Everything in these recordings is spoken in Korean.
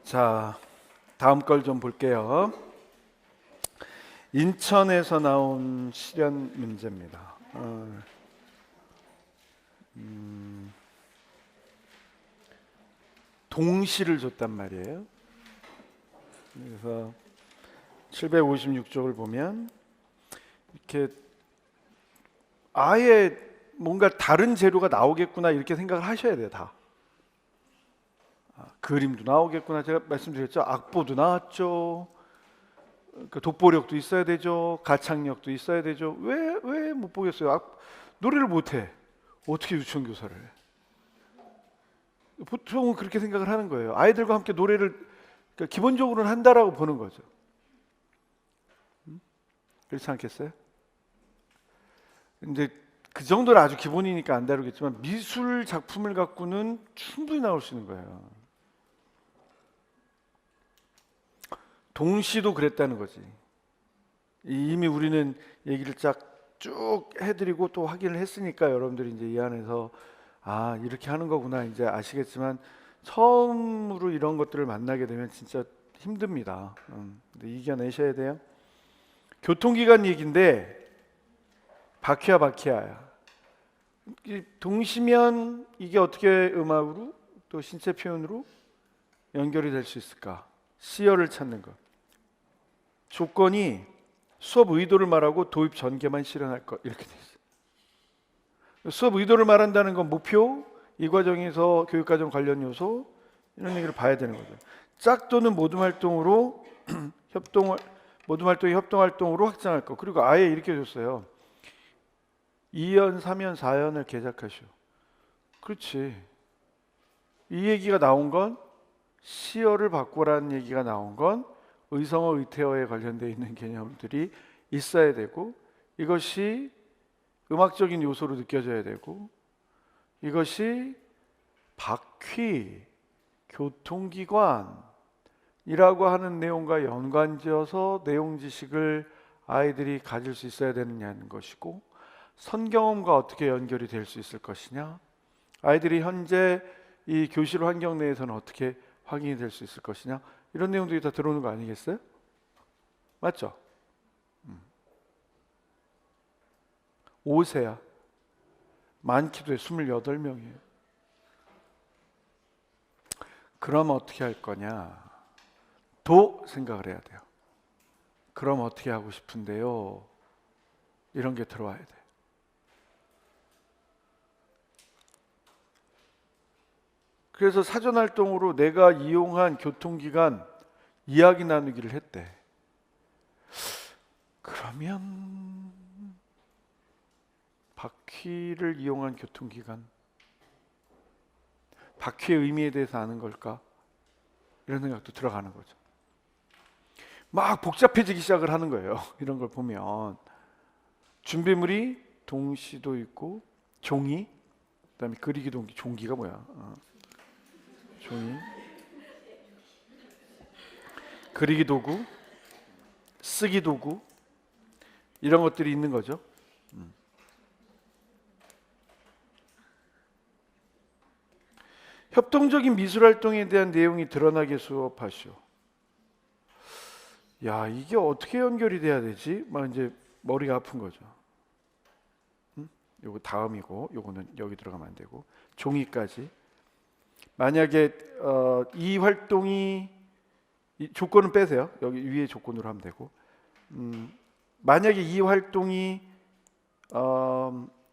자, 다음 걸 좀 볼게요. 인천에서 나온 실연 문제입니다. 동시를 줬단 말이에요. 그래서 756쪽을 보면 이렇게 아예 뭔가 다른 재료가 나오겠구나 이렇게 생각을 하셔야 돼요. 다. 그림도 나오겠구나. 제가 말씀드렸죠. 악보도 나왔죠. 그 돋보력도 있어야 되죠. 가창력도 있어야 되죠. 왜 못 보겠어요? 노래를 못해. 어떻게 유치원 교사를 해? 보통은 그렇게 생각을 하는 거예요. 아이들과 함께 노래를 그러니까 기본적으로는 한다라고 보는 거죠. 그렇지 않겠어요? 근데 그 정도는 아주 기본이니까 안 다루겠지만 미술 작품을 갖고는 충분히 나올 수 있는 거예요. 동시도 그랬다는 거지. 이미 우리는 얘기를 쭉 해드리고 또 확인을 했으니까 여러분들이 이제 이 안에서 이렇게 하는 거구나 이제 아시겠지만 처음으로 이런 것들을 만나게 되면 진짜 힘듭니다. 근데 이겨내셔야 돼요. 교통기관 얘기인데 바퀴야야. 동시면 이게 어떻게 음악으로 또 신체 표현으로 연결이 될 수 있을까? 시열을 찾는 것. 조건이 수업 의도를 말하고 도입 전개만 실현할 것 이렇게 돼 있어요. 수업 의도를 말한다는 건 목표, 이 과정에서 교육과정 관련 요소 이런 얘기를 봐야 되는 거죠. 짝 또는 모둠 활동으로 모둠 활동이 협동 활동으로 확장할 것. 그리고 아예 이렇게 줬어요. 2연, 3연, 4연을 개작하시오. 그렇지. 이 얘기가 나온 건 시어를 바꾸라는 얘기가 나온 건 의성어, 의태어에 관련되어 있는 개념들이 있어야 되고 이것이 음악적인 요소로 느껴져야 되고 이것이 바퀴, 교통기관이라고 하는 내용과 연관지어서 내용 지식을 아이들이 가질 수 있어야 되느냐는 것이고 선경험과 어떻게 연결이 될 수 있을 것이냐 아이들이 현재 이 교실 환경 내에서는 어떻게 확인이 될 수 있을 것이냐 이런 내용들이 다 들어오는 거 아니겠어요? 맞죠? 5세야. 많기도 해 28명이에요. 그럼 어떻게 할 거냐? 도 생각을 해야 돼요. 그럼 어떻게 하고 싶은데요? 이런 게 들어와야 돼. 그래서 사전활동으로 내가 이용한 교통기관 이야기 나누기를 했대. 그러면 바퀴를 이용한 교통기관 바퀴의 의미에 대해서 아는 걸까? 이런 생각도 들어가는 거죠. 막 복잡해지기 시작을 하는 거예요. 이런 걸 보면 준비물이 동시도 있고 종이 그다음에 그리기 동기 종기가 뭐야? 종이 그리기 도구 쓰기 도구 이런 것들이 있는 거죠. 협동적인 미술활동에 대한 내용이 드러나게 수업하시오. 야, 이게 어떻게 연결이 돼야 되지? 막 이제 머리가 아픈 거죠. 요거 다음이고 요거는 여기 들어가면 안 되고 종이까지. 만약에 이 활동이 이 조건은 빼세요. 여기 위에 조건으로 하면 되고 만약에 이 활동이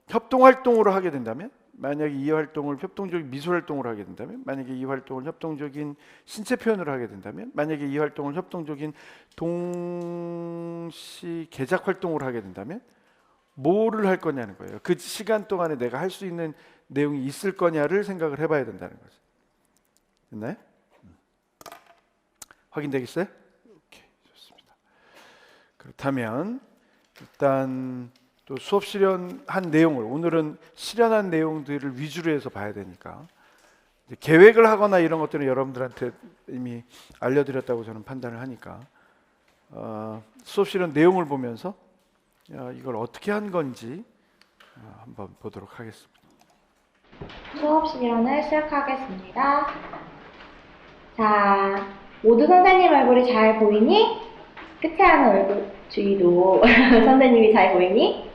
협동활동으로 하게 된다면 만약에 이 활동을 협동적인 미술활동으로 하게 된다면 만약에 이 활동을 협동적인 신체 표현으로 하게 된다면 만약에 이 활동을 협동적인 동시 개작 활동으로 하게 된다면 뭐를 할 거냐는 거예요. 그 시간 동안에 내가 할 수 있는 내용이 있을 거냐를 생각을 해봐야 된다는 거죠. 됐나요? 확인되겠어요? 오케이, 좋습니다. 그렇다면 일단 또 수업 실현한 내용을 오늘은 실현한 내용들을 위주로 해서 봐야 되니까 계획을 하거나 이런 것들은 여러분들한테 이미 알려드렸다고 저는 판단을 하니까 수업 실현 내용을 보면서 이걸 어떻게 한 건지 한번 보도록 하겠습니다. 수업 실현을 시작하겠습니다. 자, 모두 선생님 얼굴이 잘 보이니? 끝에 하는 얼굴 주위도 선생님이 잘 보이니?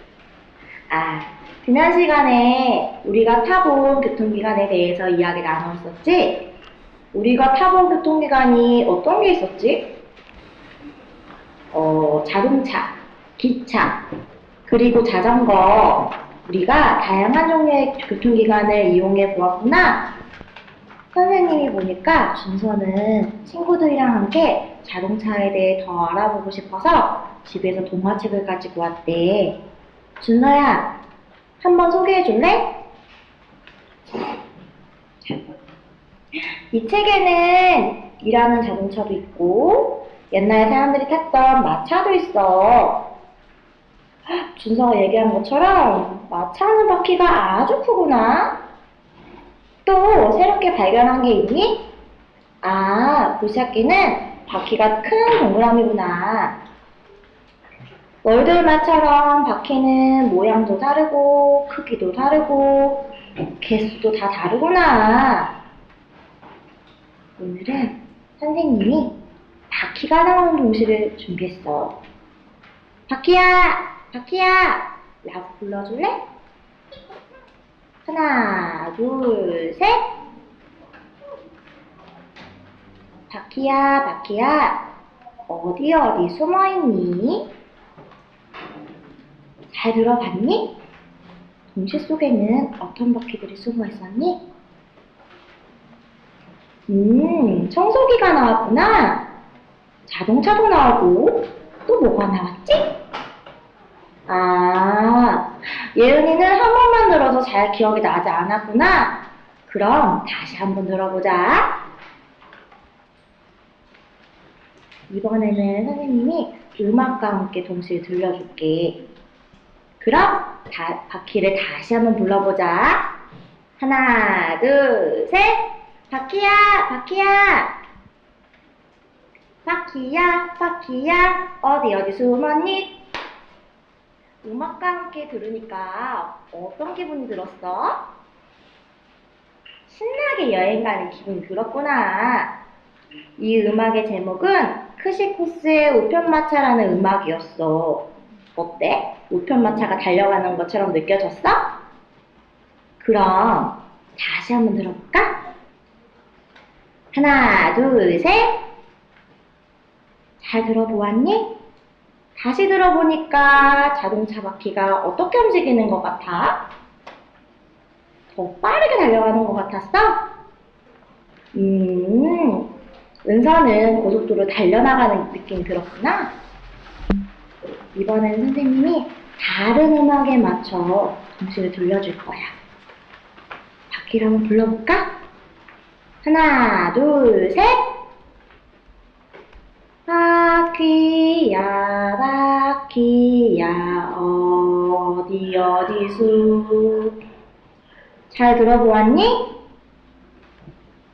아, 지난 시간에 우리가 타본 교통기관에 대해서 이야기 나눴었지? 우리가 타본 교통기관이 어떤 게 있었지? 자동차, 기차, 그리고 자전거. 우리가 다양한 종류의 교통기관을 이용해 보았구나. 선생님이 보니까 준서는 친구들이랑 함께 자동차에 대해 더 알아보고 싶어서 집에서 동화책을 가지고 왔대. 준서야, 한번 소개해 줄래? 이 책에는 일하는 자동차도 있고 옛날 사람들이 탔던 마차도 있어. 준서가 얘기한 것처럼 마차는 바퀴가 아주 크구나. 또 새롭게 발견한 게 있니? 아, 굴착기는 바퀴가 큰 동그라미구나. 너희들 말처럼 바퀴는 모양도 다르고 크기도 다르고 개수도 다 다르구나. 오늘은 선생님이 바퀴가 나오는 동시를 준비했어. 바퀴야! 바퀴야! 라고 불러줄래? 하나, 둘, 셋! 바퀴야, 바퀴야, 어디 어디 숨어있니? 잘 들어봤니? 동시 속에는 어떤 바퀴들이 숨어있었니? 청소기가 나왔구나. 자동차도 나오고 또 뭐가 나왔지? 아, 예은이는 한 번만 들어서 잘 기억이 나지 않았구나. 그럼 다시 한번 들어보자. 이번에는 선생님이 음악과 함께 동시에 들려줄게. 그럼 바퀴를 다시 한번 불러보자. 하나, 둘, 셋! 바퀴야, 바퀴야! 바퀴야, 바퀴야, 어디 어디 숨었니? 음악과 함께 들으니까 어떤 기분이 들었어? 신나게 여행 가는 기분이 들었구나. 이 음악의 제목은 크시코스의 우편마차라는 음악이었어. 어때? 우편마차가 달려가는 것처럼 느껴졌어? 그럼 다시 한번 들어볼까? 하나, 둘, 셋! 잘 들어보았니? 다시 들어보니까 자동차 바퀴가 어떻게 움직이는 것 같아? 더 빠르게 달려가는 것 같았어? 은서는 고속도로 달려나가는 느낌이 들었구나. 이번에는 선생님이 다른 음악에 맞춰 동시에 들려줄 거야. 바퀴를 한번 불러볼까? 하나, 둘, 셋! 바퀴야, 바퀴야, 어디 어디수. 잘 들어보았니?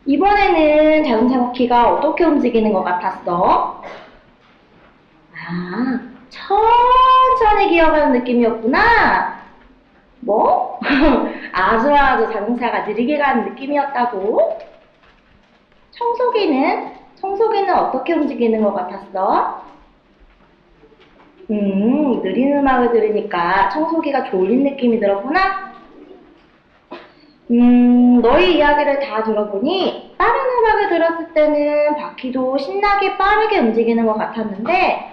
이번에는 자동차 바퀴가 어떻게 움직이는 것 같았어? 아, 천천히 기어가는 느낌이었구나. 뭐? 아주 자동차가 느리게 가는 느낌이었다고? 청소기는 어떻게 움직이는 것 같았어? 느린 음악을 들으니까 청소기가 졸린 느낌이 들었구나? 너희 이야기를 다 들어보니 빠른 음악을 들었을 때는 바퀴도 신나게 빠르게 움직이는 것 같았는데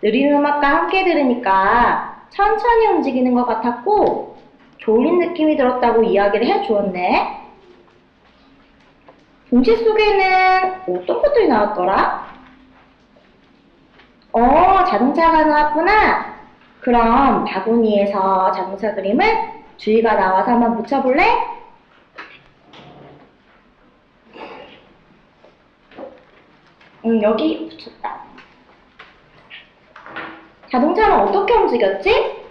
느린 음악과 함께 들으니까 천천히 움직이는 것 같았고 졸린 느낌이 들었다고 이야기를 해주었네. 동시 속에는 어떤 것들이 나왔더라? 자동차가 나왔구나. 그럼 바구니에서 자동차 그림을 주희가 나와서 한번 붙여볼래? 여기 붙였다. 자동차는 어떻게 움직였지?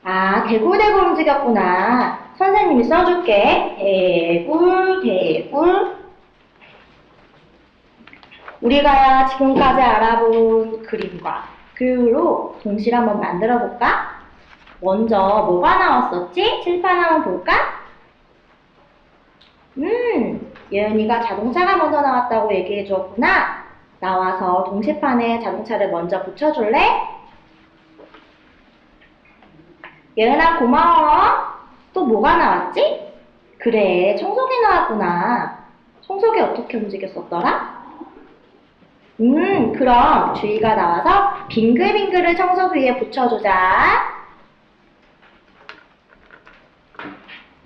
아, 대굴대굴 움직였구나. 선생님이 써줄게. 대굴, 대굴. 우리가 지금까지 알아본 그림과 글로 동시를 한번 만들어 볼까? 먼저 뭐가 나왔었지? 칠판 한번 볼까? 예은이가 자동차가 먼저 나왔다고 얘기해 주었구나. 나와서 동시판에 자동차를 먼저 붙여줄래? 예은아 고마워. 또 뭐가 나왔지? 그래, 청소기 나왔구나. 청소기 어떻게 움직였었더라? 그럼 주희가 나와서 빙글빙글을 청소기 위에 붙여주자.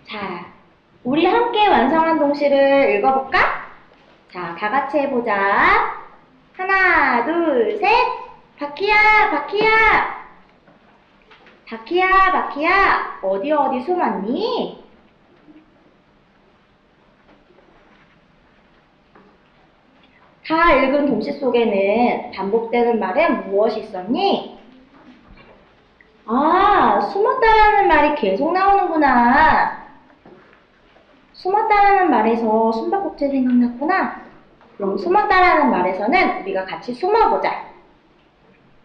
자, 우리 함께 완성한 동시를 읽어볼까? 자, 다 같이 해보자. 하나, 둘, 셋. 바퀴야, 바퀴야. 바퀴야, 바퀴야. 어디 숨었니? 다 읽은 동시 속에는 반복되는 말은 무엇이 있었니? 아, 숨었다라는 말이 계속 나오는구나. 숨었다라는 말에서 숨바꼭질 생각났구나. 그럼 숨었다라는 말에서는 우리가 같이 숨어보자.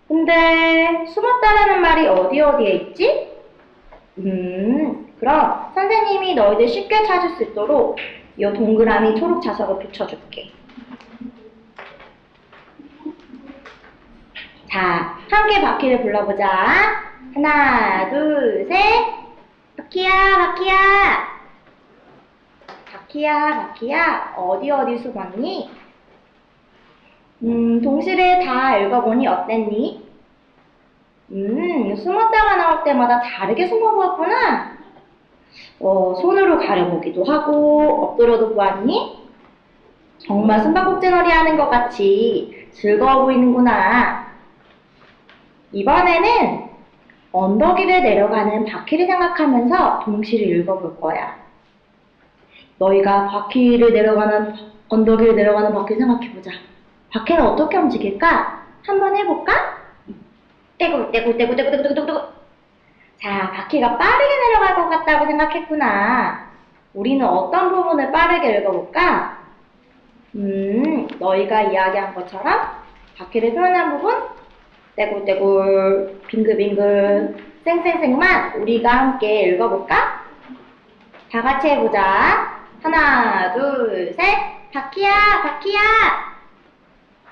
근데 숨었다라는 말이 어디에 있지? 그럼 선생님이 너희들 쉽게 찾을 수 있도록 이 동그라미 초록 자석을 붙여줄게. 자, 함께 바퀴를 불러보자. 하나, 둘, 셋. 바퀴야, 바퀴야. 바퀴야, 바퀴야. 어디 숨었니? 동시를 다 읽어보니 어땠니? 숨었다가 나올 때마다 다르게 숨어보았구나. 손으로 가려보기도 하고 엎드려도 보았니? 정말 숨바꼭질놀이 하는 것 같이 즐거워 보이는구나. 이번에는 언덕 위를 내려가는 바퀴를 생각하면서 동시를 읽어볼 거야. 너희가 언덕 위를 내려가는 바퀴를 생각해보자. 바퀴는 어떻게 움직일까? 한번 해볼까? 떼굴. 자, 바퀴가 빠르게 내려갈 것 같다고 생각했구나. 우리는 어떤 부분을 빠르게 읽어볼까? 너희가 이야기한 것처럼 바퀴를 표현한 부분 떼굴, 빙글빙글, 쌩쌩쌩만 우리가 함께 읽어볼까? 다 같이 해보자. 하나, 둘, 셋. 바퀴야, 바퀴야.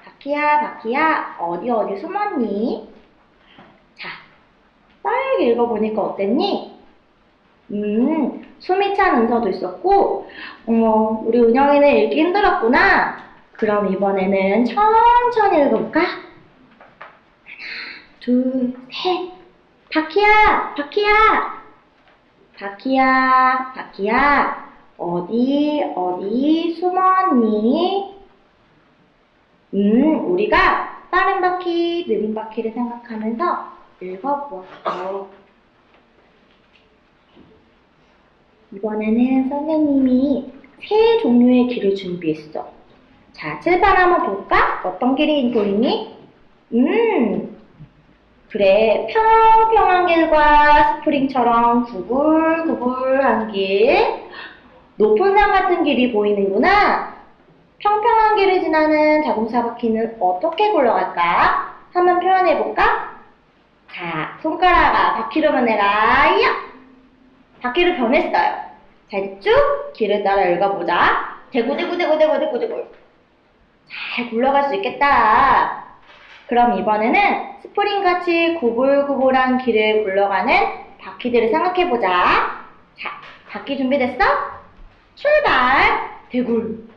바퀴야, 바퀴야. 어디 숨었니? 자, 빠르게 읽어보니까 어땠니? 숨이 찬 은서도 있었고, 우리 은영이는 읽기 힘들었구나. 그럼 이번에는 천천히 읽어볼까? 둘, 셋. 바퀴야, 바퀴야. 바퀴야, 바퀴야. 어디 숨었니? 우리가 빠른 바퀴, 느린 바퀴를 생각하면서 읽어보았어. 이번에는 선생님이 세 종류의 길을 준비했어. 자, 칠판 한번 볼까? 어떤 길이 보이니? 그래, 평평한 길과 스프링처럼 구불구불한 길, 높은 산 같은 길이 보이는구나. 평평한 길을 지나는 자동차 바퀴는 어떻게 굴러갈까? 한번 표현해볼까? 자, 손가락아, 바퀴로 변해라. 야! 바퀴로 변했어요. 자, 이제 쭉 길을 따라 읽어보자. 대구. 잘 굴러갈 수 있겠다. 그럼 이번에는 스프링같이 구불구불한 길을 굴러가는 바퀴들을 생각해보자. 자, 바퀴 준비됐어? 출발! 대굴.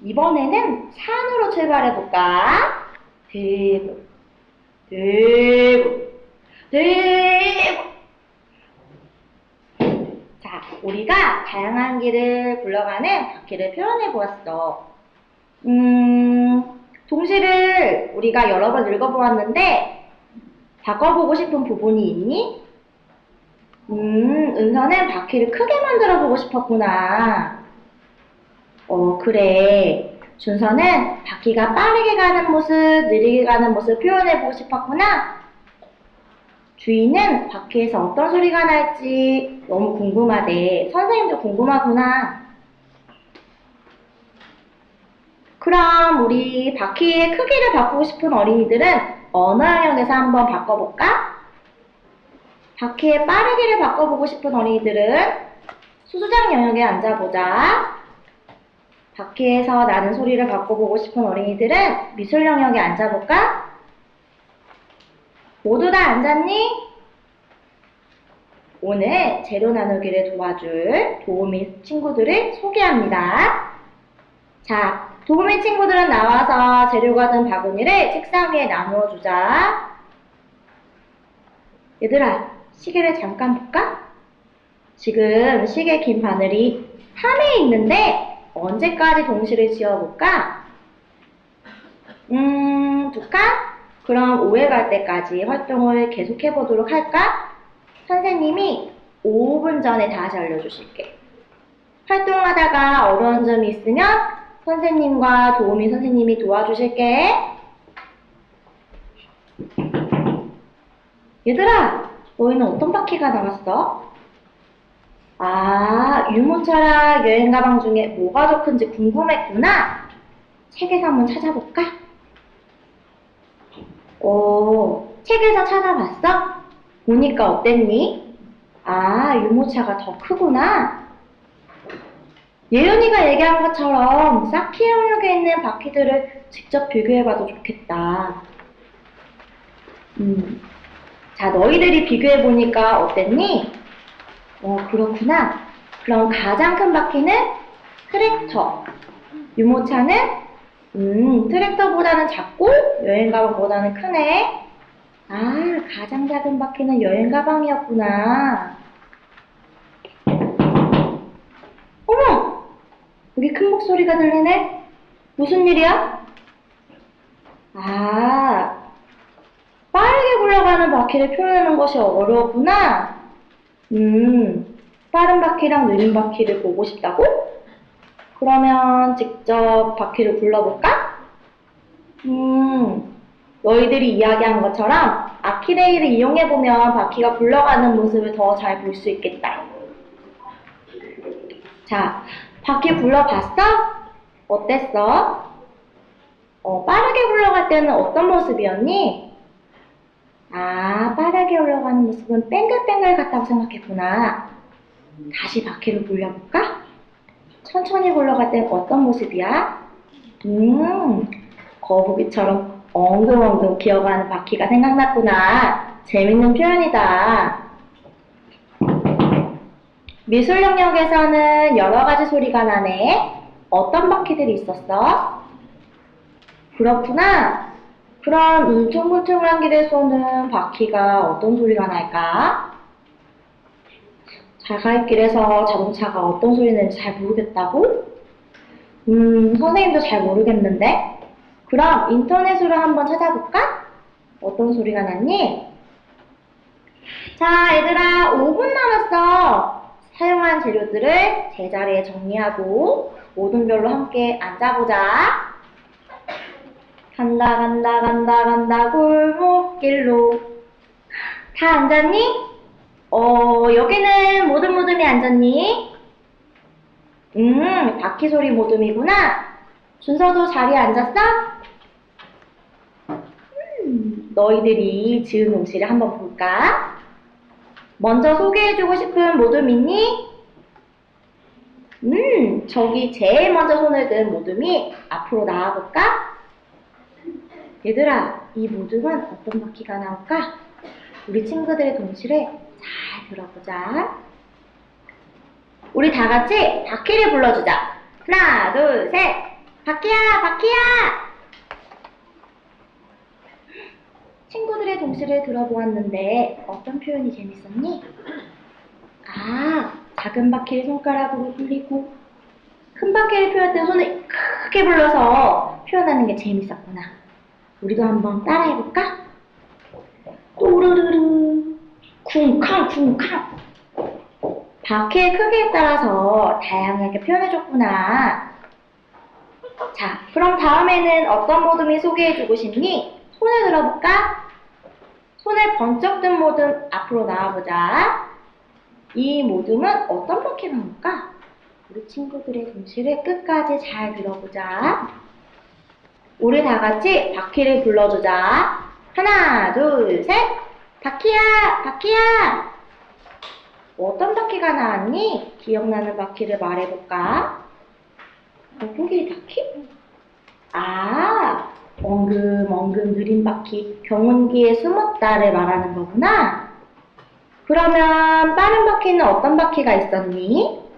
이번에는 산으로 출발해볼까? 대굴. 자, 우리가 다양한 길을 굴러가는 바퀴를 표현해보았어. 동시를 우리가 여러 번 읽어보았는데 바꿔보고 싶은 부분이 있니? 은서는 바퀴를 크게 만들어보고 싶었구나. 그래. 준서는 바퀴가 빠르게 가는 모습, 느리게 가는 모습 표현해보고 싶었구나. 주희는 바퀴에서 어떤 소리가 날지 너무 궁금하대. 선생님도 궁금하구나. 그럼 우리 바퀴의 크기를 바꾸고 싶은 어린이들은 언어 영역에서 한번 바꿔볼까? 바퀴의 빠르기를 바꿔보고 싶은 어린이들은 수수장 영역에 앉아보자. 바퀴에서 나는 소리를 바꿔보고 싶은 어린이들은 미술 영역에 앉아볼까? 모두 다 앉았니? 오늘 재료 나누기를 도와줄 도우미 친구들을 소개합니다. 자, 도우미 친구들은 나와서 재료가 든 바구니를 책상 위에 나누어 주자. 얘들아, 시계를 잠깐 볼까? 지금 시계 긴 바늘이 3에 있는데 언제까지 동시를 지어볼까? 2칸? 그럼 5에 갈 때까지 활동을 계속해보도록 할까? 선생님이 5분 전에 다시 알려주실게. 활동하다가 어려운 점이 있으면 선생님과 도우미 선생님이 도와주실게. 얘들아, 너희는 어떤 바퀴가 나왔어? 아, 유모차랑 여행 가방 중에 뭐가 더 큰지 궁금했구나. 책에서 한번 찾아볼까? 오, 책에서 찾아봤어? 보니까 어땠니? 아, 유모차가 더 크구나. 예은이가 얘기한 것처럼 쌓기 영역에 있는 바퀴들을 직접 비교해봐도 좋겠다. 자, 너희들이 비교해보니까 어땠니? 그렇구나. 그럼 가장 큰 바퀴는 트랙터. 유모차는 트랙터보다는 작고 여행 가방보다는 크네. 아, 가장 작은 바퀴는 여행 가방이었구나. 어머! 여기 큰 목소리가 들리네? 무슨 일이야? 아, 빠르게 굴러가는 바퀴를 표현하는 것이 어려웠구나. 빠른 바퀴랑 느린 바퀴를 보고 싶다고? 그러면 직접 바퀴를 굴러볼까? 너희들이 이야기한 것처럼 아키레일을 이용해보면 바퀴가 굴러가는 모습을 더 잘 볼 수 있겠다. 자, 바퀴 굴러봤어? 어땠어? 빠르게 굴러갈 때는 어떤 모습이었니? 아, 빠르게 굴러가는 모습은 뱅글뱅글 같다고 생각했구나. 다시 바퀴를 굴려볼까? 천천히 굴러갈 땐 어떤 모습이야? 거북이처럼 엉금엉금 기어가는 바퀴가 생각났구나. 재밌는 표현이다. 미술 영역에서는 여러 가지 소리가 나네. 어떤 바퀴들이 있었어? 그렇구나. 그럼 울퉁불퉁한 길에서는 바퀴가 어떤 소리가 날까? 자갈길에서 자동차가 어떤 소리 내는지 잘 모르겠다고? 선생님도 잘 모르겠는데? 그럼 인터넷으로 한번 찾아볼까? 어떤 소리가 났니? 자, 얘들아, 5분 남았어. 사용한 재료들을 제자리에 정리하고 오등별로 함께 앉아보자. 간다 간다 간다 간다 골목길로. 다 앉았니? 여기는 모듬모듬이 앉았니? 바퀴 소리 모듬이구나. 준서도 자리에 앉았어? 너희들이 지은 동시를 한번 볼까? 먼저 소개해주고 싶은 모듬 있니? 저기 제일 먼저 손을 든 모듬이 앞으로 나와볼까? 얘들아, 이 모듬은 어떤 바퀴가 나올까? 우리 친구들의 동시를 잘 들어보자. 우리 다 같이 바퀴를 불러주자. 하나, 둘, 셋. 바퀴야, 바퀴야! 친구들의 동시를 들어보았는데 어떤 표현이 재밌었니? 아, 작은 바퀴를 손가락으로 굴리고 큰 바퀴를 표현할 때 손을 크게 불러서 표현하는 게 재밌었구나. 우리도 한번 따라해볼까? 또르르르 쿵쾅 쿵쾅. 바퀴의 크기에 따라서 다양하게 표현해줬구나. 자, 그럼 다음에는 어떤 모듬이 소개해주고 싶니? 손을 들어볼까? 손을 번쩍 든 모듬 앞으로 나와보자. 이 모듬은 어떤 바퀴가 나올까? 우리 친구들의 동시를 끝까지 잘 들어보자. 우리 다 같이 바퀴를 불러주자. 하나, 둘, 셋. 바퀴야, 바퀴야. 어떤 바퀴가 나왔니? 기억나는 바퀴를 말해볼까? ong길 바퀴? 아, 엉금엉금 느린 바퀴, 경운기에 숨었다를 말하는 거구나. 그러면 빠른 바퀴는 어떤 바퀴가 있었니?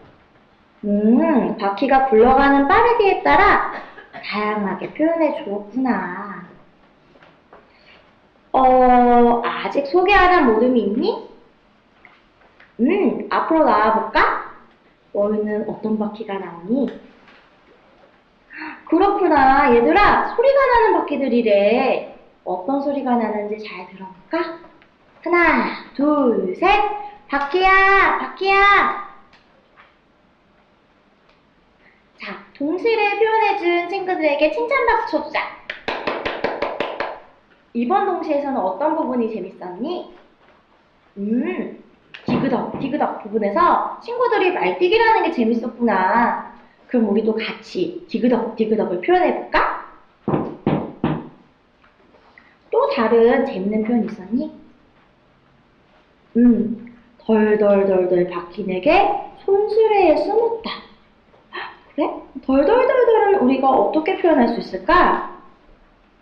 바퀴가 굴러가는 빠르기에 따라 다양하게 표현해 주었구나. 아직 소개 안 한 모름이 있니? 앞으로 나와볼까? 너희는 어떤 바퀴가 나오니? 그렇구나. 얘들아, 소리가 나는 바퀴들이래. 어떤 소리가 나는지 잘 들어볼까? 하나, 둘, 셋. 바퀴야, 바퀴야. 자, 동시를 표현해준 친구들에게 칭찬 박수 쳐주자. 이번 동시에서는 어떤 부분이 재밌었니? 디그덕, 디그덕 부분에서 친구들이 말뛰기라는 게 재밌었구나. 그럼 우리도 같이 디그덕, 디그덕을 표현해볼까? 또 다른 재밌는 표현 있었니? 덜덜덜덜 바퀴내게 손수레에 숨었다. 그래? 덜덜덜덜은 우리가 어떻게 표현할 수 있을까?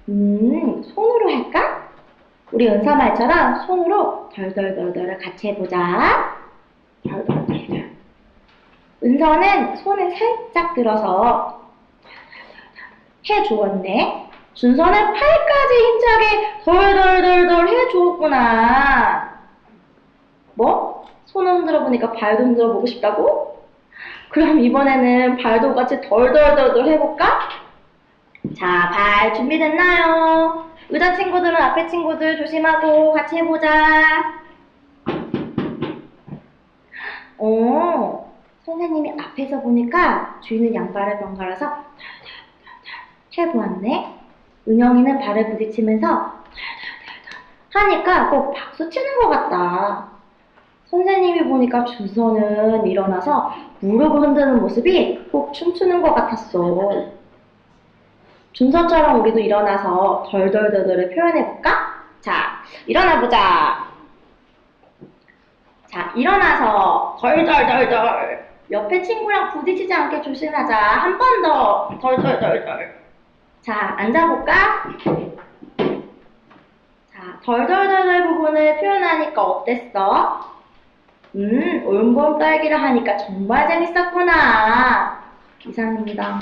손으로 할까? 우리 은사말처럼 손으로 덜덜덜덜을 같이 해보자. 덜덜덜덜. 은서는 손을 살짝 들어서 해주었네. 준서는 팔까지 힘차게 덜덜덜덜 해주었구나. 뭐? 손 흔들어 보니까 발도 흔들어 보고 싶다고? 그럼 이번에는 발도 같이 덜덜덜덜 해볼까? 자, 발 준비됐나요? 의자 친구들은 앞에 친구들 조심하고 같이 해보자. 선생님이 앞에서 보니까 주인은 양발을 번갈아서 덜덜덜덜 해보았네. 은영이는 발을 부딪히면서 덜덜덜덜 하니까 꼭 박수 치는 것 같다. 선생님이 보니까 준서는 일어나서 무릎을 흔드는 모습이 꼭 춤추는 것 같았어. 준서처럼 우리도 일어나서 덜덜덜덜을 표현해볼까? 자, 일어나보자. 자, 일어나서 덜덜덜덜. 옆에 친구랑 부딪히지 않게 조심하자. 한 번 더 덜덜덜덜. 자, 앉아볼까? 자, 덜덜덜덜 부분을 표현하니까 어땠어? 올봄 딸기를 하니까 정말 재밌었구나. 이상입니다.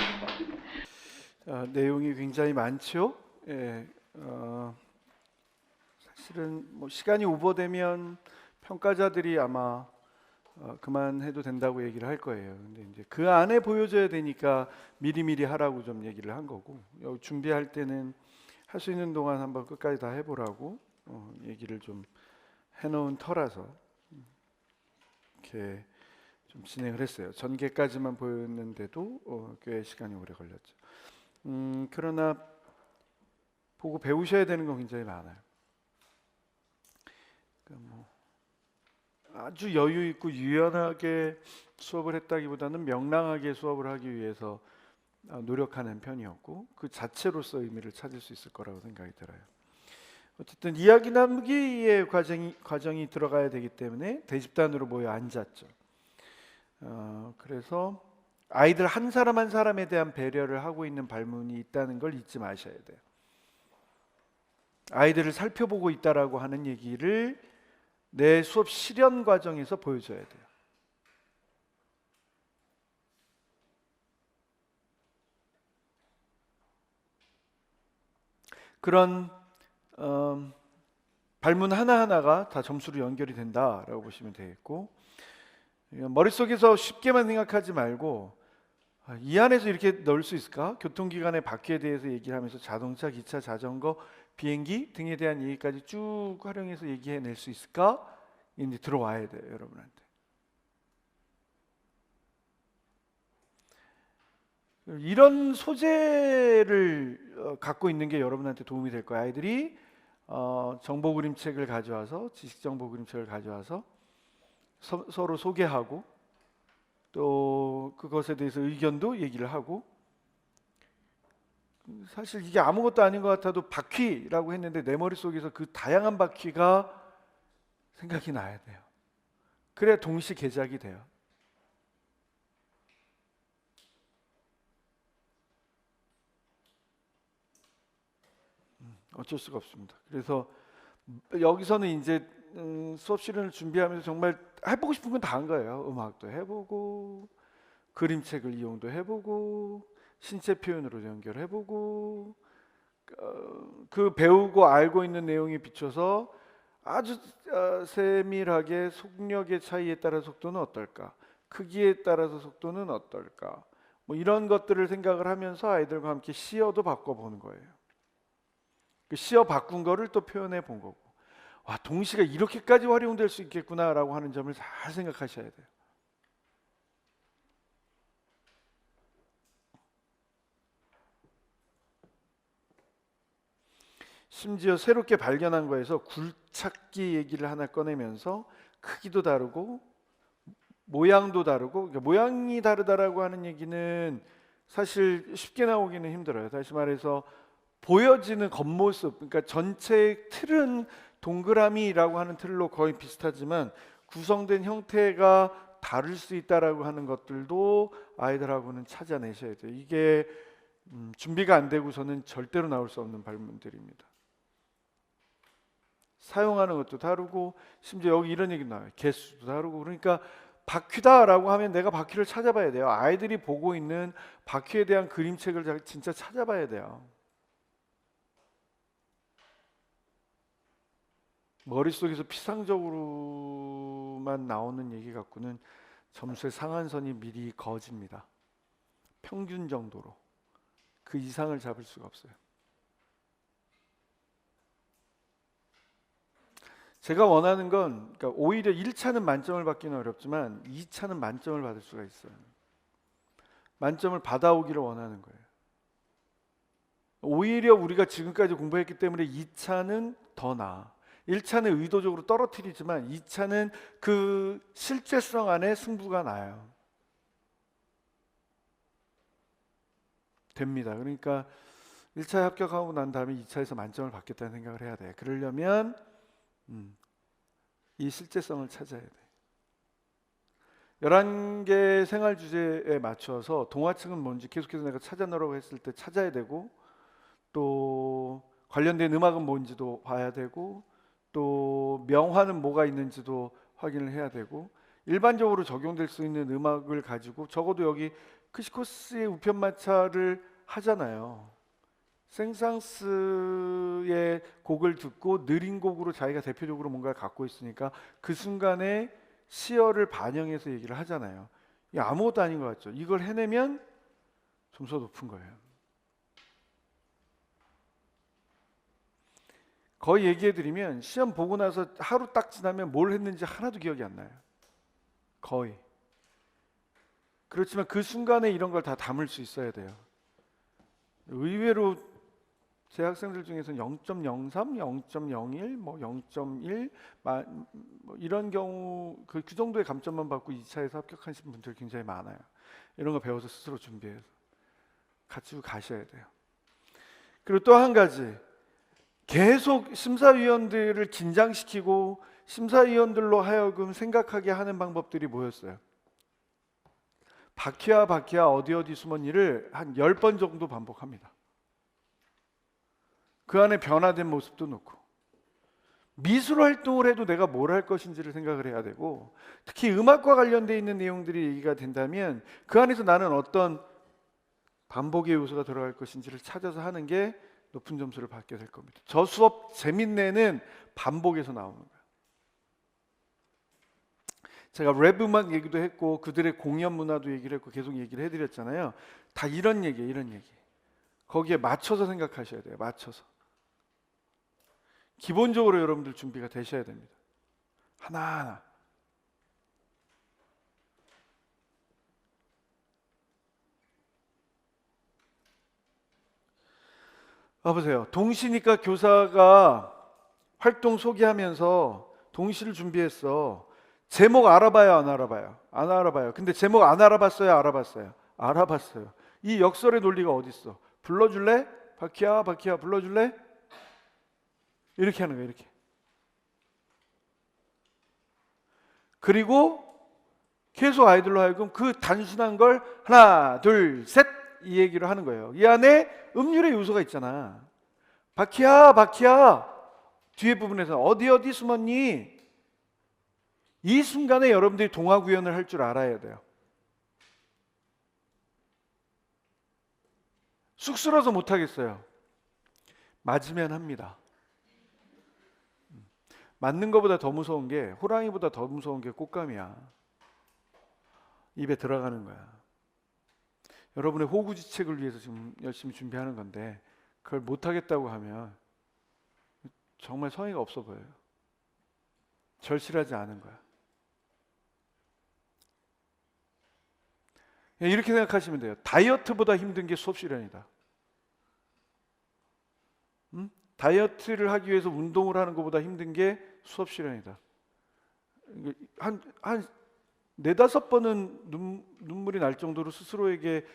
내용이 굉장히 많죠. 예, 사실은 뭐 시간이 오버되면 평가자들이 아마 그만해도 된다고 얘기를 할 거예요. 근데 이제 그 안에 보여줘야 되니까 미리미리 하라고 좀 얘기를 한 거고, 준비할 때는 할 수 있는 동안 한번 끝까지 다 해보라고 얘기를 좀 해놓은 터라서 이렇게 좀 진행을 했어요. 전개까지만 보였는데도 꽤 시간이 오래 걸렸죠. 그러나 보고 배우셔야 되는 건 굉장히 많아요. 그러니까 뭐 아주 여유 있고 유연하게 수업을 했다기보다는 명랑하게 수업을 하기 위해서 노력하는 편이었고, 그 자체로서 의미를 찾을 수 있을 거라고 생각이 들어요. 어쨌든 이야기 나누기의 과정이 들어가야 되기 때문에 대집단으로 모여 앉았죠. 그래서 아이들 한 사람 한 사람에 대한 배려를 하고 있는 발문이 있다는 걸 잊지 마셔야 돼요. 아이들을 살펴보고 있다라고 하는 얘기를 내 수업 실현 과정에서 보여줘야 돼요. 그런 발문 하나하나가 다 점수로 연결이 된다라고 보시면 되겠고, 머릿속에서 쉽게만 생각하지 말고 이 안에서 이렇게 넣을 수 있을까? 교통기관의 바퀴에 대해서 얘기를 하면서 자동차, 기차, 자전거, 비행기 등에 대한 얘기까지 쭉 활용해서 얘기해낼 수 있을까? 이제 들어와야 돼요, 여러분한테. 이런 소재를 갖고 있는 게 여러분한테 도움이 될 거예요. 아이들이 정보 그림책을 가져와서, 지식 정보 그림책을 가져와서 서로 소개하고, 또 그것에 대해서 의견도 얘기를 하고, 사실 이게 아무것도 아닌 것 같아도 바퀴라고 했는데 내 머릿속에서 그 다양한 바퀴가 생각이 나야 돼요. 그래야 동시 개작이 돼요. 어쩔 수가 없습니다. 그래서 여기서는 이제 수업 시간을 준비하면서 정말 해보고 싶은 건 다 한 거예요. 음악도 해보고 그림책을 이용도 해보고 신체 표현으로 연결해보고 그 배우고 알고 있는 내용에 비춰서 아주 세밀하게 속력의 차이에 따라 속도는 어떨까, 크기에 따라서 속도는 어떨까, 뭐 이런 것들을 생각을 하면서 아이들과 함께 시어도 바꿔보는 거예요. 그 시어 바꾼 거를 또 표현해 본 거고, 와, 동시가 이렇게까지 활용될 수 있겠구나라고 하는 점을 잘 생각하셔야 돼요. 심지어 새롭게 발견한 거에서 굴착기 얘기를 하나 꺼내면서 크기도 다르고 모양도 다르고, 그러니까 모양이 다르다라고 하는 얘기는 사실 쉽게 나오기는 힘들어요. 다시 말해서 보여지는 겉모습, 그러니까 전체 틀은 동그라미라고 하는 틀로 거의 비슷하지만 구성된 형태가 다를 수 있다라고 하는 것들도 아이들하고는 찾아내셔야 돼요. 이게 준비가 안 되고서는 절대로 나올 수 없는 발문들입니다. 사용하는 것도 다르고, 심지어 여기 이런 얘기 나와요. 개수도 다르고. 그러니까 바퀴다라고 하면 내가 바퀴를 찾아봐야 돼요. 아이들이 보고 있는 바퀴에 대한 그림책을 진짜 찾아봐야 돼요. 머릿속에서 피상적으로만 나오는 얘기 갖고는 점수의 상한선이 미리 그어집니다. 평균 정도로. 그 이상을 잡을 수가 없어요. 제가 원하는 건, 그러니까 오히려 1차는 만점을 받기는 어렵지만 2차는 만점을 받을 수가 있어요. 만점을 받아오기를 원하는 거예요. 오히려 우리가 지금까지 공부했기 때문에 2차는 더 나아. 1차는 의도적으로 떨어뜨리지만 2차는 그 실제성 안에 승부가 나요. 됩니다. 그러니까 1차에 합격하고 난 다음에 2차에서 만점을 받겠다는 생각을 해야 돼. 그러려면 이 실제성을 찾아야 돼. 11개 생활 주제에 맞춰서 동화책은 뭔지 계속해서 내가 찾아내라고 했을 때 찾아야 되고, 또 관련된 음악은 뭔지도 봐야 되고, 또 명화는 뭐가 있는지도 확인을 해야 되고, 일반적으로 적용될 수 있는 음악을 가지고 적어도 여기 크시코스의 우편마차를 하잖아요. 생상스의 곡을 듣고 느린 곡으로 자기가 대표적으로 뭔가를 갖고 있으니까 그 순간에 시어를 반영해서 얘기를 하잖아요. 이게 아무것도 아닌 것 같죠. 이걸 해내면 점수가 높은 거예요. 거의 얘기해드리면 시험 보고 나서 하루 딱 지나면 뭘 했는지 하나도 기억이 안 나요. 거의. 그렇지만 그 순간에 이런 걸 다 담을 수 있어야 돼요. 의외로 제 학생들 중에서는 0.03, 0.01, 뭐 0.1 뭐 이런 경우 그 정도의 감점만 받고 2차에서 합격하신 분들 굉장히 많아요. 이런 거 배워서 스스로 준비해서 가지고 가셔야 돼요. 그리고 또 한 가지, 계속 심사위원들을 긴장시키고 심사위원들로 하여금 생각하게 하는 방법들이 뭐였어요? 바퀴야 바퀴야 어디 어디 숨었니를 한 10번 정도 반복합니다. 그 안에 변화된 모습도 넣고, 미술 활동을 해도 내가 뭘 할 것인지를 생각을 해야 되고, 특히 음악과 관련되어 있는 내용들이 얘기가 된다면 그 안에서 나는 어떤 반복의 요소가 들어갈 것인지를 찾아서 하는 게 높은 점수를 받게 될 겁니다. 저 수업 재밌네는 반복에서 나오는 거예요. 제가 랩 음악 얘기도 했고 그들의 공연 문화도 얘기를 했고 계속 얘기를 해드렸잖아요. 다 이런 얘기예요. 이런 얘기. 거기에 맞춰서 생각하셔야 돼요. 맞춰서. 기본적으로 여러분들 준비가 되셔야 됩니다. 하나하나. 봐보세요. 동시니까 교사가 활동 소개하면서 동시를 준비했어. 제목 알아봐요, 안 알아봐요? 안 알아봐요. 근데 제목 안 알아봤어요, 알아봤어요? 알아봤어요. 이 역설의 논리가 어디 있어? 불러줄래? 바퀴야, 바퀴야, 불러줄래? 이렇게 하는 거예요, 이렇게. 그리고 계속 아이들로 하여금 그 단순한 걸 하나, 둘, 셋 이 얘기를 하는 거예요. 이 안에 음률의 요소가 있잖아. 바퀴야, 바퀴야. 뒤에 부분에서 어디 숨었니? 이 순간에 여러분들이 동화 구현을 할 줄 알아야 돼요. 쑥스러워서 못하겠어요. 맞으면 합니다. 맞는 것보다 더 무서운 게, 호랑이보다 더 무서운 게 꽃감이야. 입에 들어가는 거야. 여러분의 호구지책을 위해서 지금 열심히 준비하는 건데 그걸 못하겠다고 하면 정말 성의가 없어 보여요. 절실하지 않은 거야. 이렇게 생각하시면 돼요. 다이어트보다 힘든 게 수업 시간이다. 다이어트를 하기 위해서 운동을 하는 것보다 힘든 게 수업 시간이다. 한 네다섯 번은 눈물이 날 정도로 스스로에게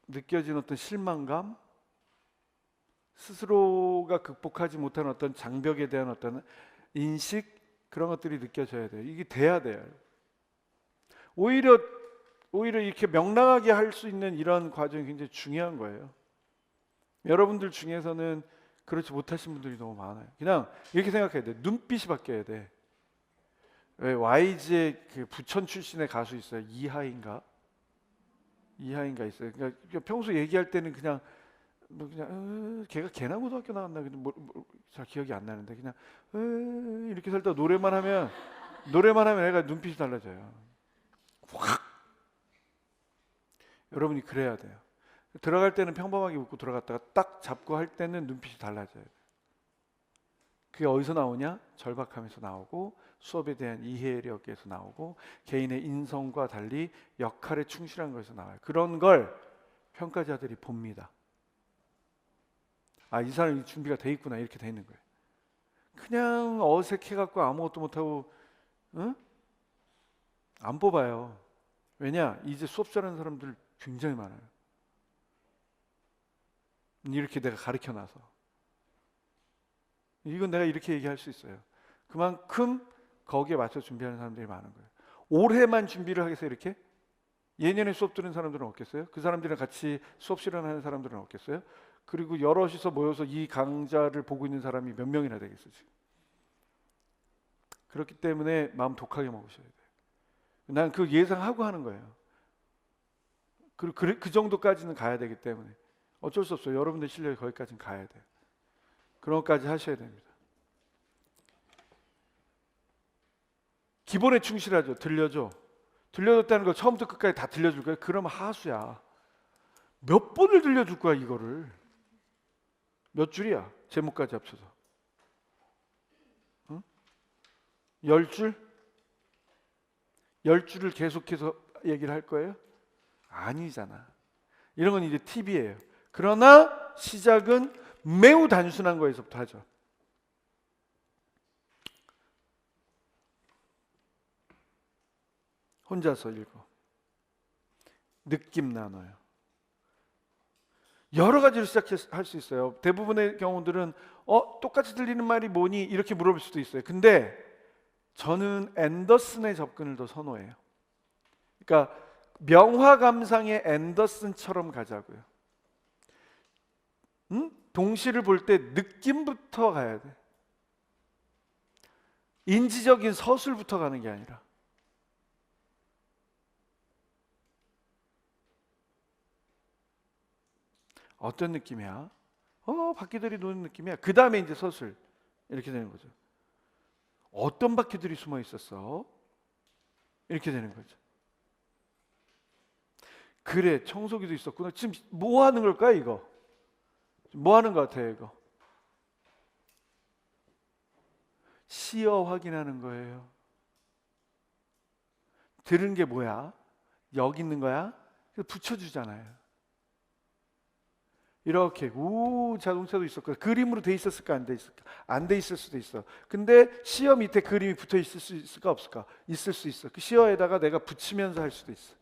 느껴진 어떤 실망감, 스스로가 극복하지 못한 어떤 장벽에 대한 어떤 인식, 그런 것들이 느껴져야 돼요. 이게 돼야 돼요. 오히려 이렇게 명랑하게 할 수 있는 이런 과정이 굉장히 중요한 거예요. 여러분들 중에서는 그렇지 못하신 분들이 너무 많아요. 그냥 이렇게 생각해야 돼. 눈빛이 바뀌어야 돼. 왜 YG의 그 부천 출신의 가수 있어요. 이하인가 있어요. 그러니까 평소 얘기할 때는 그냥 걔가 걔나 고등학교 나왔나 근데 잘 기억이 안 나는데 그냥 이렇게 살다 노래만 하면 애가 눈빛이 달라져요. 확. 여러분이 그래야 돼요. 들어갈 때는 평범하게 웃고 들어갔다가 딱 잡고 할 때는 눈빛이 달라져요. 그게 어디서 나오냐? 절박함에서 나오고 수업에 대한 이해력에서 나오고 개인의 인성과 달리 역할에 충실한 것에서 나와요. 그런 걸 평가자들이 봅니다. 아, 이 사람이 준비가 돼 있구나 이렇게 돼 있는 거예요. 그냥 어색해갖고 아무것도 못하고 안 뽑아요. 왜냐? 이제 수업 잘하는 사람들 굉장히 많아요. 이렇게 내가 가르쳐놔서. 이건 내가 이렇게 얘기할 수 있어요. 그만큼 거기에 맞춰 준비하는 사람들이 많은 거예요. 올해만 준비를 하겠어요 이렇게? 예년에 수업 들은 사람들은 없겠어요? 그 사람들이랑 같이 수업 실현하는 사람들은 없겠어요? 그리고 여럿이서 모여서 이 강좌를 보고 있는 사람이 몇 명이나 되겠어요 지금? 그렇기 때문에 마음 독하게 먹으셔야 돼요. 난 그 예상하고 하는 거예요. 그리고 그 정도까지는 가야 되기 때문에 어쩔 수 없어요. 여러분들 실력이 거기까지는 가야 돼요. 그런 것까지 하셔야 됩니다. 기본에 충실하죠. 들려줬다는 걸 처음부터 끝까지 다 들려줄 거예요. 그러면 하수야. 몇 번을 들려줄 거야 이거를. 몇 줄이야? 제목까지 합쳐서. 10줄? 10줄을 계속해서 얘기를 할 거예요? 아니잖아. 이런 건 이제 팁이에요. 그러나 시작은 매우 단순한 거에서부터 하죠. 혼자서 읽어. 느낌 나눠요. 여러 가지로 시작할 수 있어요. 대부분의 경우들은 똑같이 들리는 말이 뭐니? 이렇게 물어볼 수도 있어요. 근데 저는 앤더슨의 접근을 더 선호해요. 그러니까 명화 감상의 앤더슨처럼 가자고요. 동시를 볼 때 느낌부터 가야 돼. 인지적인 서술부터 가는 게 아니라. 어떤 느낌이야? 바퀴들이 노는 느낌이야. 그 다음에 이제 서술 이렇게 되는 거죠. 어떤 바퀴들이 숨어 있었어? 이렇게 되는 거죠. 그래, 청소기도 있었구나. 지금 뭐 하는 걸까요, 이거? 뭐 하는 것 같아요, 이거? 시어 확인하는 거예요. 들은 게 뭐야? 여기 있는 거야? 붙여주잖아요. 이렇게 자동차도 있었고 그림으로 돼 있었을까 안 돼 있을까? 안 돼 있을 수도 있어. 근데 시어 밑에 그림이 붙어 있을 수 있을까 없을까? 있을 수 있어. 그 시어에다가 내가 붙이면서 할 수도 있어.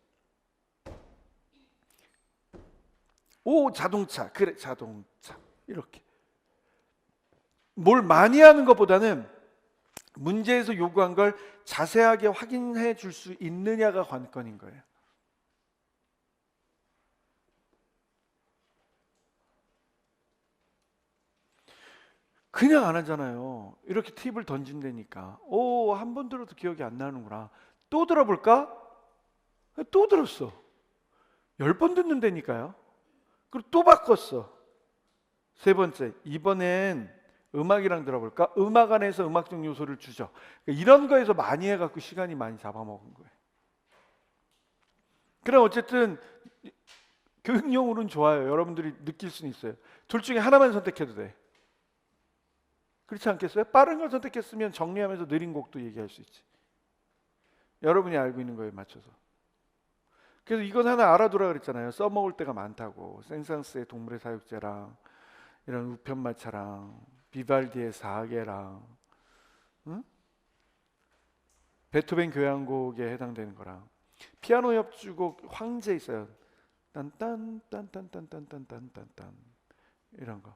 자동차. 그래, 자동차. 이렇게 뭘 많이 하는 것보다는 문제에서 요구한 걸 자세하게 확인해 줄 수 있느냐가 관건인 거예요. 그냥 안 하잖아요. 이렇게 팁을 던진다니까. 오, 한 번 들어도 기억이 안 나는구나. 또 들어볼까? 또 들었어. 10번 듣는다니까요. 그리고 또 바꿨어. 세 번째, 이번엔 음악이랑 들어볼까? 음악 안에서 음악적 요소를 주죠. 그러니까 이런 거에서 많이 해갖고 시간이 많이 잡아먹은 거예요. 그럼 어쨌든 교육용으로는 좋아요. 여러분들이 느낄 수는 있어요. 둘 중에 하나만 선택해도 돼. 그렇지 않겠어요? 빠른 걸 선택했으면 정리하면서 느린 곡도 얘기할 수 있지. 여러분이 알고 있는 거에 맞춰서. 그래서 이건 하나 알아두라 그랬잖아요. 써먹을 때가 많다고. 생산스의 동물의 사육제랑 이런 우편마차랑 비발디의 사계랑 응? 베토벤 교향곡에 해당되는 거랑 피아노 협주곡 황제 있어요. 딴딴 딴딴딴딴딴딴딴 이런 거.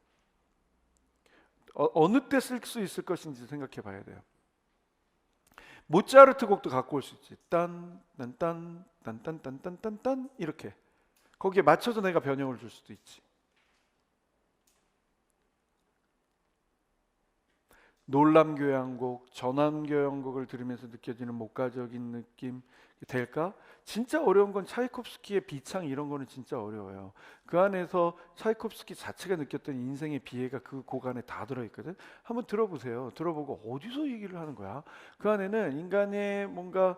어느 때 쓸 수 있을 것인지 생각해 봐야 돼요. 모차르트 곡도 갖고 올 수 있지. 딴딴딴 딴딴딴딴딴딴 이렇게 거기에 맞춰서 내가 변형을 줄 수도 있지. 놀람교향곡, 전환교향곡을 들으면서 느껴지는 목가적인 느낌 될까? 진짜 어려운 건 차이콥스키의 비창 이런 거는 진짜 어려워요. 그 안에서 차이콥스키 자체가 느꼈던 인생의 비애가 그 곡 안에 다 들어있거든. 한번 들어보세요. 들어보고 어디서 얘기를 하는 거야? 그 안에는 인간의 뭔가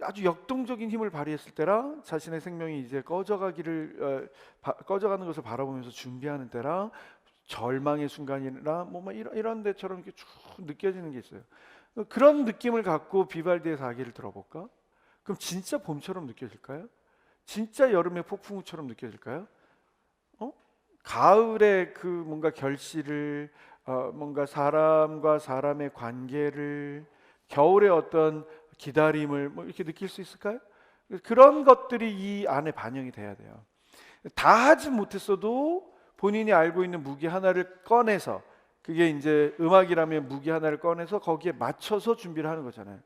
아주 역동적인 힘을 발휘했을 때랑 자신의 생명이 이제 꺼져가는 것을 바라보면서 준비하는 때랑 절망의 순간이나 뭐 이런 데처럼 이렇게 쭉 느껴지는 게 있어요. 그런 느낌을 갖고 비발디의 사기를 들어볼까? 그럼 진짜 봄처럼 느껴질까요? 진짜 여름의 폭풍우처럼 느껴질까요? 어? 가을의 그 뭔가 결실을 뭔가 사람과 사람의 관계를 겨울의 어떤 기다림을 뭐 이렇게 느낄 수 있을까요? 그런 것들이 이 안에 반영이 돼야 돼요. 다 하지 못했어도 본인이 알고 있는 무기 하나를 꺼내서 그게 이제 음악이라면 무기 하나를 꺼내서 거기에 맞춰서 준비를 하는 거잖아요.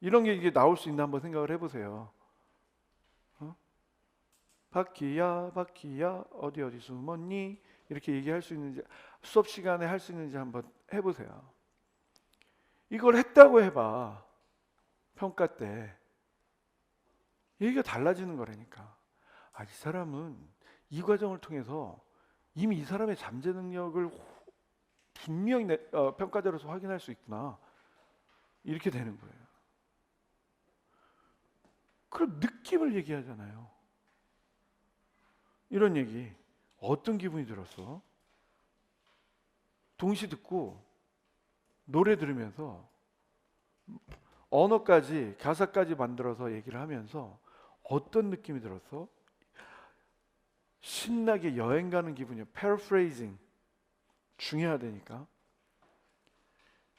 이런 게 이게 나올 수 있나 한번 생각을 해보세요. 바퀴야 바퀴야 어디 숨었니? 이렇게 얘기할 수 있는지 수업 시간에 할 수 있는지 한번 해보세요. 이걸 했다고 해봐. 평가 때 얘기가 달라지는 거라니까. 이 사람은 이 과정을 통해서 이미 이 사람의 잠재 능력을 분명히 평가자로서 확인할 수 있구나. 이렇게 되는 거예요. 그럼 느낌을 얘기하잖아요. 이런 얘기 어떤 기분이 들었어? 동시 듣고 노래 들으면서 언어까지 가사까지 만들어서 얘기를 하면서 어떤 느낌이 들었어? 신나게 여행 가는 기분이요. 패러프레이징 중요하다니까.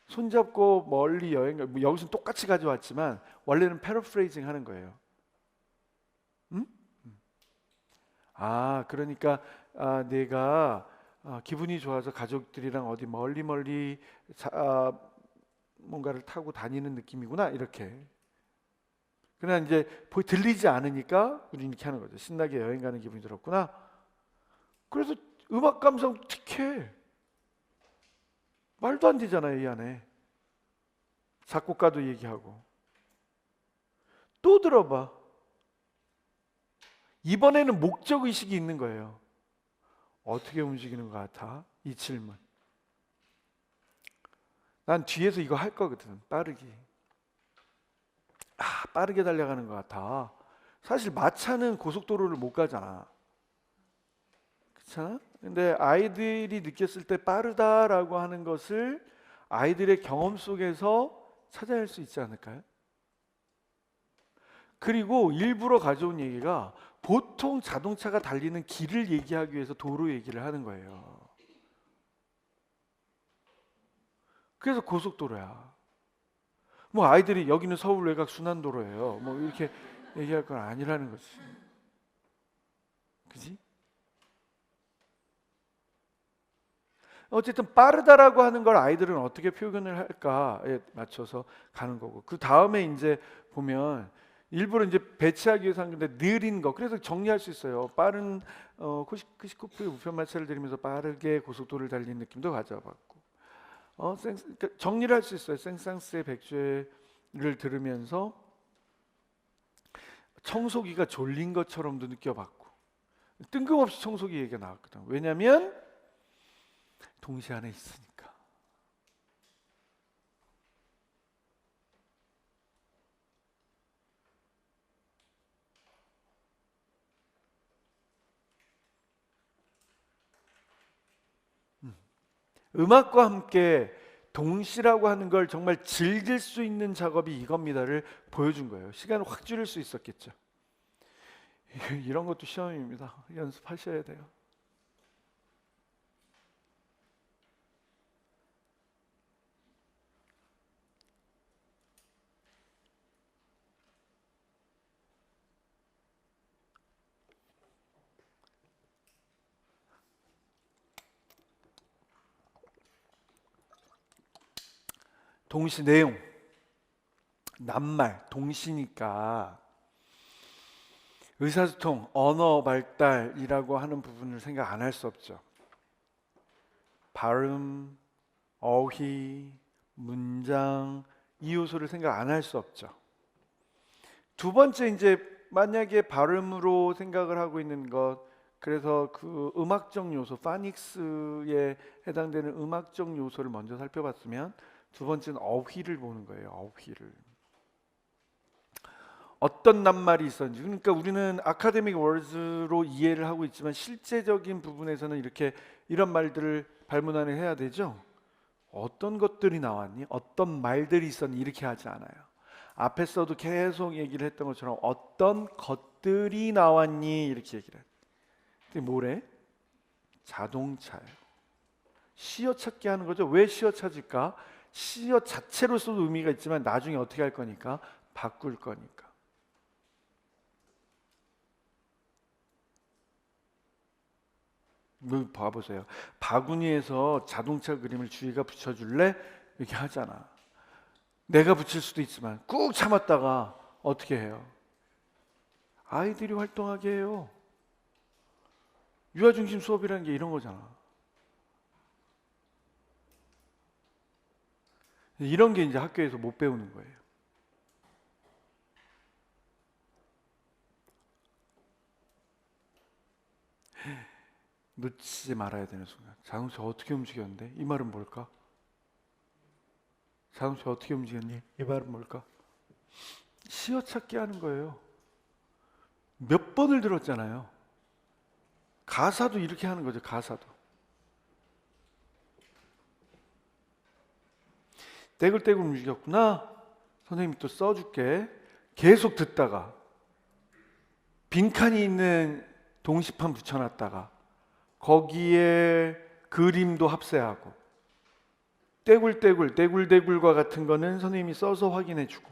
손잡고 멀리 여행 뭐 여기서는 똑같이 가져왔지만 원래는 패러프레이징 하는 거예요. 응? 그러니까 내가 기분이 좋아서 가족들이랑 어디 멀리 뭔가를 타고 다니는 느낌이구나 이렇게. 그러나 이제 들리지 않으니까 우리는 이렇게 하는 거죠. 신나게 여행 가는 기분이 들었구나. 그래서 음악 감상 틱해. 말도 안 되잖아요, 이 안에. 작곡가도 얘기하고. 또 들어봐. 이번에는 목적 의식이 있는 거예요. 어떻게 움직이는 것 같아? 이 질문. 난 뒤에서 이거 할 거거든. 빠르게 달려가는 것 같아. 사실 마차는 고속도로를 못 가잖아. 그렇잖아? 근데 아이들이 느꼈을 때 빠르다라고 하는 것을 아이들의 경험 속에서 찾아낼 수 있지 않을까요? 그리고 일부러 가져온 얘기가 보통 자동차가 달리는 길을 얘기하기 위해서 도로 얘기를 하는 거예요. 그래서 고속도로야. 뭐 아이들이 여기는 서울 외곽 순환도로예요. 뭐 이렇게 얘기할 건 아니라는 거지. 그지? 어쨌든 빠르다라고 하는 걸 아이들은 어떻게 표현을 할까에 맞춰서 가는 거고, 그 다음에 이제 보면 일부러 이제 배치하기 위해서 하는 건데 느린 거, 그래서 정리할 수 있어요. 빠른 코시코프의 우편마차를 들으면서 빠르게 고속도로를 달리는 느낌도 가져봤고, 그러니까 정리를 할 수 있어요. 생상스의 백죄를 들으면서 청소기가 졸린 것처럼도 느껴봤고, 뜬금없이 청소기 얘기가 나왔거든. 왜냐하면 동시 안에 있으니까. 음악과 함께 동시라고 하는 걸 정말 즐길 수 있는 작업이 이겁니다를 보여준 거예요. 시간을 확 줄일 수 있었겠죠. 이런 것도 시험입니다. 연습하셔야 돼요. 동시 내용, 낱말, 동시니까 의사소통, 언어 발달이라고 하는 부분을 생각 안 할 수 없죠. 발음, 어휘, 문장, 이 요소를 생각 안 할 수 없죠. 두 번째, 이제 만약에 발음으로 생각을 하고 있는 것, 그래서 그 음악적 요소, 파닉스에 해당되는 음악적 요소를 먼저 살펴봤으면, 두 번째는 어휘를 보는 거예요. 어휘를. 어떤 낱말이 있었는지. 그러니까 우리는 아카데믹 월즈로 이해를 하고 있지만 실제적인 부분에서는 이렇게 이런 말들을 발문안에 해야 되죠. 어떤 것들이 나왔니? 어떤 말들이 있었니? 이렇게 하지 않아요. 앞에서도 계속 얘기를 했던 것처럼 어떤 것들이 나왔니? 이렇게 얘기를 해요. 근데 뭐래? 자동차예요. 시어 찾기 하는 거죠. 왜 시어 찾을까? 시어 자체로서도 의미가 있지만 나중에 어떻게 할 거니까? 바꿀 거니까. 봐보세요. 바구니에서 자동차 그림을 주희가 붙여줄래? 이렇게 하잖아. 내가 붙일 수도 있지만 꾹 참았다가 어떻게 해요? 아이들이 활동하게 해요. 유아중심 수업이라는 게 이런 거잖아. 이런 게 이제 학교에서 못 배우는 거예요. 놓치지 말아야 되는 순간. 자동차 어떻게 움직였는데? 이 말은 뭘까? 자동차 어떻게 움직였니? 이 말은 뭘까? 시어 찾기 하는 거예요. 몇 번을 들었잖아요. 가사도 이렇게 하는 거죠. 가사도. 떼굴떼굴 움직였구나. 선생님이 또 써줄게. 계속 듣다가 빈칸이 있는 동시판 붙여놨다가 거기에 그림도 합세하고 떼굴떼굴, 떼굴떼굴과 같은 거는 선생님이 써서 확인해주고,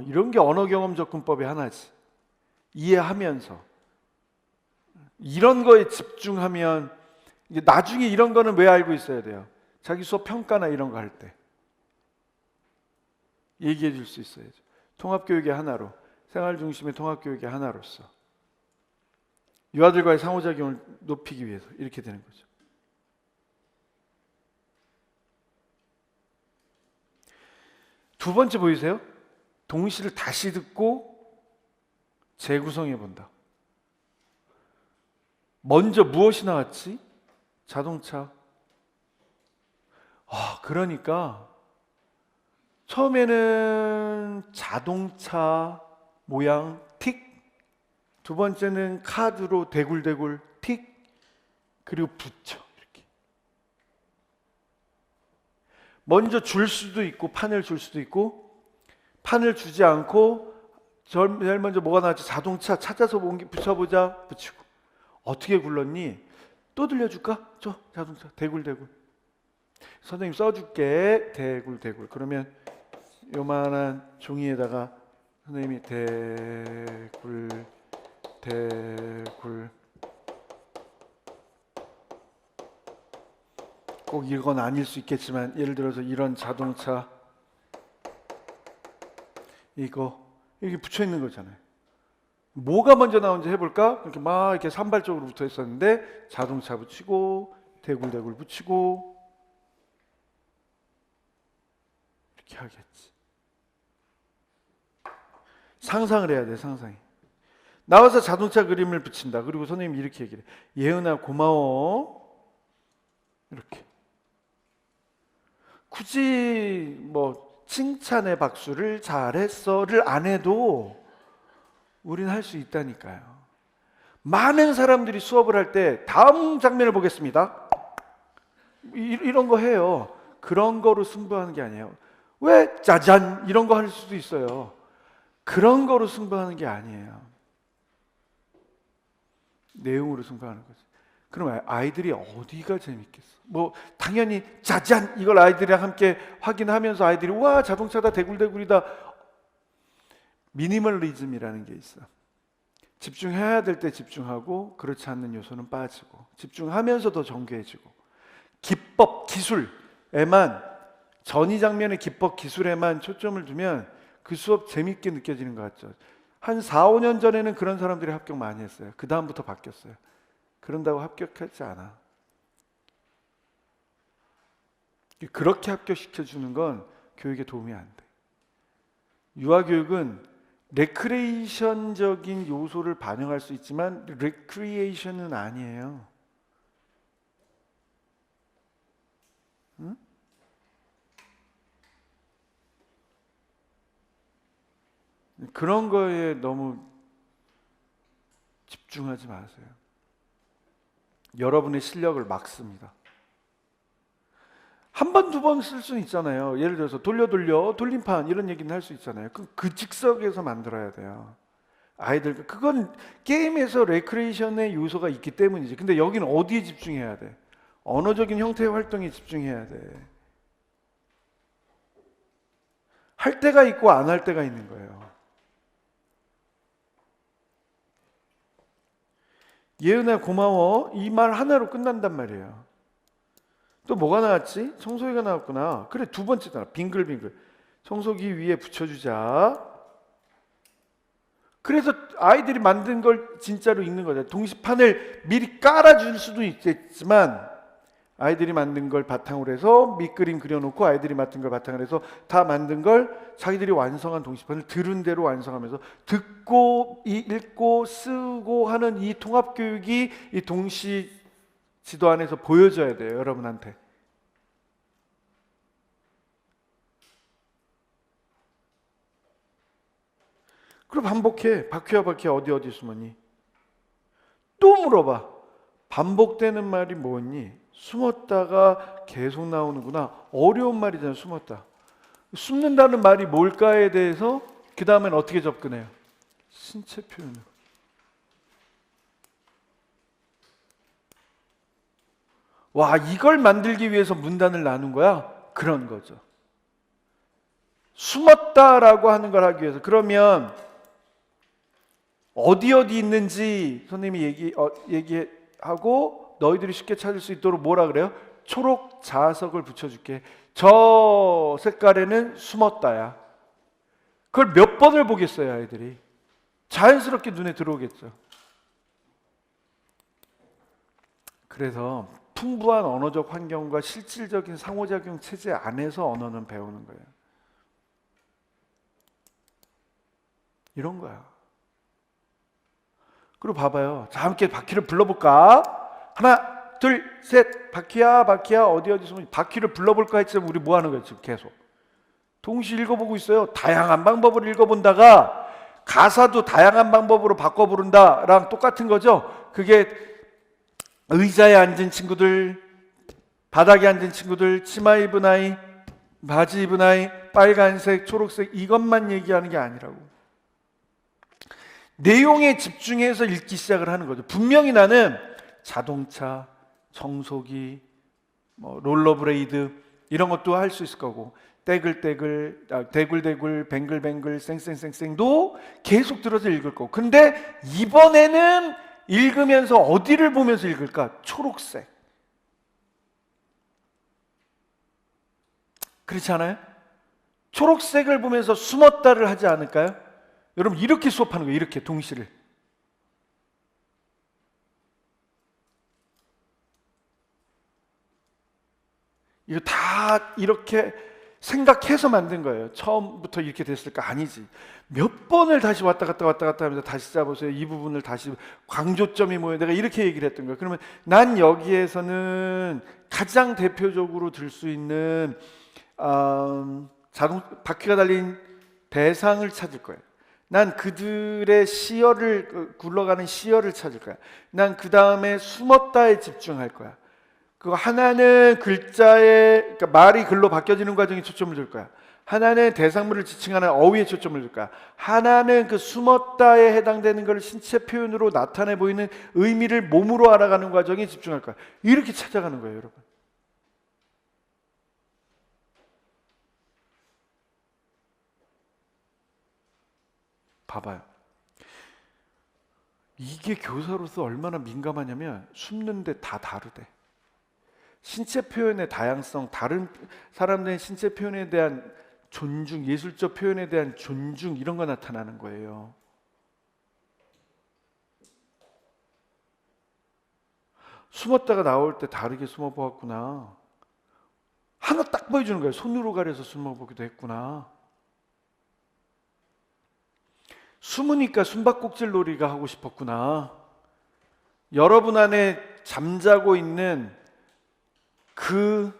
이런 게 언어경험 접근법의 하나지. 이해하면서 이런 거에 집중하면 이제 나중에 이런 거는 왜 알고 있어야 돼요? 자기 수업 평가나 이런 거 할 때 얘기해 줄 수 있어야죠. 통합교육의 하나로, 생활 중심의 통합교육의 하나로서 유아들과의 상호작용을 높이기 위해서 이렇게 되는 거죠. 두 번째 보이세요? 동시를 다시 듣고 재구성해 본다. 먼저 무엇이 나왔지? 자동차. 그러니까 처음에는 자동차 모양 틱, 두 번째는 카드로 대굴대굴 틱, 그리고 붙여. 이렇게 먼저 줄 수도 있고 판을 줄 수도 있고, 판을 주지 않고 제일 먼저 뭐가 나왔지? 자동차 찾아서 붙여보자. 붙이고. 어떻게 굴렀니? 또 들려줄까? 자동차 대굴대굴. 선생님 써줄게. 대굴대굴. 그러면 요만한 종이에다가 선생님이 대굴 꼭 이건 아닐 수 있겠지만 예를 들어서 이런 자동차 이거 이게 붙여 있는 거잖아요. 뭐가 먼저 나온지 해볼까? 이렇게 막 이렇게 산발적으로 붙어 있었는데 자동차 붙이고 대굴대굴 붙이고 이렇게 하겠지. 상상을 해야 돼, 상상이. 나와서 자동차 그림을 붙인다. 그리고 선생님이 이렇게 얘기해. 예은아 고마워. 이렇게. 굳이 뭐 칭찬의 박수를 잘했어를 안 해도 우리는 할 수 있다니까요. 많은 사람들이 수업을 할 때 다음 장면을 보겠습니다. 이런 거 해요. 그런 거로 승부하는 게 아니에요. 왜 짜잔 이런 거 할 수도 있어요. 그런 거로 승부하는 게 아니에요. 내용으로 승부하는 거지. 그럼 아이들이 어디가 재밌겠어? 뭐 당연히 짜잔 이걸 아이들이랑 함께 확인하면서 아이들이 와 자동차다 대굴대굴이다. 미니멀리즘이라는 게 있어. 집중해야 될 때 집중하고 그렇지 않는 요소는 빠지고 집중하면서 더 정교해지고 기법, 기술에만 전이 장면의 기법, 기술에만 초점을 두면 그 수업 재밌게 느껴지는 것 같죠. 한 4, 5년 전에는 그런 사람들이 합격 많이 했어요. 그 다음부터 바뀌었어요. 그런다고 합격하지 않아. 그렇게 합격시켜주는 건 교육에 도움이 안 돼. 유아교육은 레크레이션적인 요소를 반영할 수 있지만 레크리에이션은 아니에요. 응? 그런 거에 너무 집중하지 마세요. 여러분의 실력을 막습니다. 한 번, 두 번 쓸 수는 있잖아요. 예를 들어서 돌림판 이런 얘기는 할 수 있잖아요. 그 즉석에서 만들어야 돼요. 아이들 그건 게임에서 레크레이션의 요소가 있기 때문이지. 근데 여기는 어디에 집중해야 돼? 언어적인 형태의 활동에 집중해야 돼. 할 때가 있고 안 할 때가 있는 거예요. 예은아 고마워 이 말 하나로 끝난단 말이에요. 또 뭐가 나왔지? 청소기가 나왔구나. 그래 두 번째잖아. 빙글빙글. 청소기 위에 붙여주자. 그래서 아이들이 만든 걸 진짜로 읽는 거죠. 동시판을 미리 깔아줄 수도 있겠지만 아이들이 만든 걸 바탕으로 해서 밑그림 그려놓고 아이들이 만든 걸 바탕으로 해서 다 만든 걸 자기들이 완성한 동시판을 들은 대로 완성하면서 듣고 읽고 쓰고 하는 이 통합교육이 이 동시 지도 안에서 보여줘야 돼요. 여러분한테. 그럼 반복해. 바퀴야 어디 숨었니? 또 물어봐. 반복되는 말이 뭐니? 숨었다가 계속 나오는구나. 어려운 말이잖아요. 숨었다. 숨는다는 말이 뭘까에 대해서 그 다음엔 어떻게 접근해요? 신체 표현으로. 와, 이걸 만들기 위해서 문단을 나눈 거야? 그런 거죠. 숨었다라고 하는 걸 하기 위해서. 그러면 어디 있는지 선생님이 얘기하고 너희들이 쉽게 찾을 수 있도록 뭐라 그래요? 초록 자석을 붙여줄게. 저 색깔에는 숨었다야. 그걸 몇 번을 보겠어요, 아이들이. 자연스럽게 눈에 들어오겠죠. 그래서 풍부한 언어적 환경과 실질적인 상호작용 체제 안에서 언어는 배우는 거예요. 이런 거야. 그리고 봐봐요. 자, 함께 바퀴를 불러볼까? 하나, 둘, 셋. 바퀴야 어디 숨었니? 바퀴를 불러볼까 했지만 우리 뭐 하는 거예요 지금 계속? 동시에 읽어보고 있어요. 다양한 방법으로 읽어본다가 가사도 다양한 방법으로 바꿔 부른다랑 똑같은 거죠. 그게 의자에 앉은 친구들, 바닥에 앉은 친구들, 치마 입은 아이, 바지 입은 아이, 빨간색, 초록색 이것만 얘기하는 게 아니라고. 내용에 집중해서 읽기 시작을 하는 거죠. 분명히 나는 자동차, 청소기, 롤러브레이드 이런 것도 할 수 있을 거고 대굴대굴, 뱅글뱅글, 쌩쌩쌩쌩도 계속 들어서 읽을 거고. 근데 이번에는 읽으면서 어디를 보면서 읽을까? 초록색. 그렇지 않아요? 초록색을 보면서 숨었다를 하지 않을까요? 여러분 이렇게 수업하는 거예요. 이렇게 동시를. 이거 다 이렇게 생각해서 만든 거예요. 처음부터 이렇게 됐을까? 아니지. 몇 번을 다시 왔다 갔다 하면서 다시 잡으세요. 이 부분을 다시 강조점이 뭐예요? 내가 이렇게 얘기를 했던 거예요. 그러면 난 여기에서는 가장 대표적으로 들 수 있는 바퀴가 달린 대상을 찾을 거예요. 난 그들의 시야를 굴러가는 시야를 찾을 거야. 난 그 다음에 숨었다에 집중할 거야. 그거 하나는 글자에, 그러니까 말이 글로 바뀌어지는 과정에 초점을 둘 거야. 하나는 대상물을 지칭하는 어휘에 초점을 둘 거야. 하나는 그 숨었다에 해당되는 걸 신체 표현으로 나타내 보이는 의미를 몸으로 알아가는 과정에 집중할 거야. 이렇게 찾아가는 거예요, 여러분. 봐봐요. 이게 교사로서 얼마나 민감하냐면 숨는데 다 다르대. 신체 표현의 다양성, 다른 사람들의 신체 표현에 대한 존중, 예술적 표현에 대한 존중 이런 거 나타나는 거예요. 숨었다가 나올 때 다르게 숨어 보았구나. 하나 딱 보여주는 거예요. 손으로 가려서 숨어 보기도 했구나. 숨으니까 숨바꼭질 놀이가 하고 싶었구나. 여러분 안에 잠자고 있는 그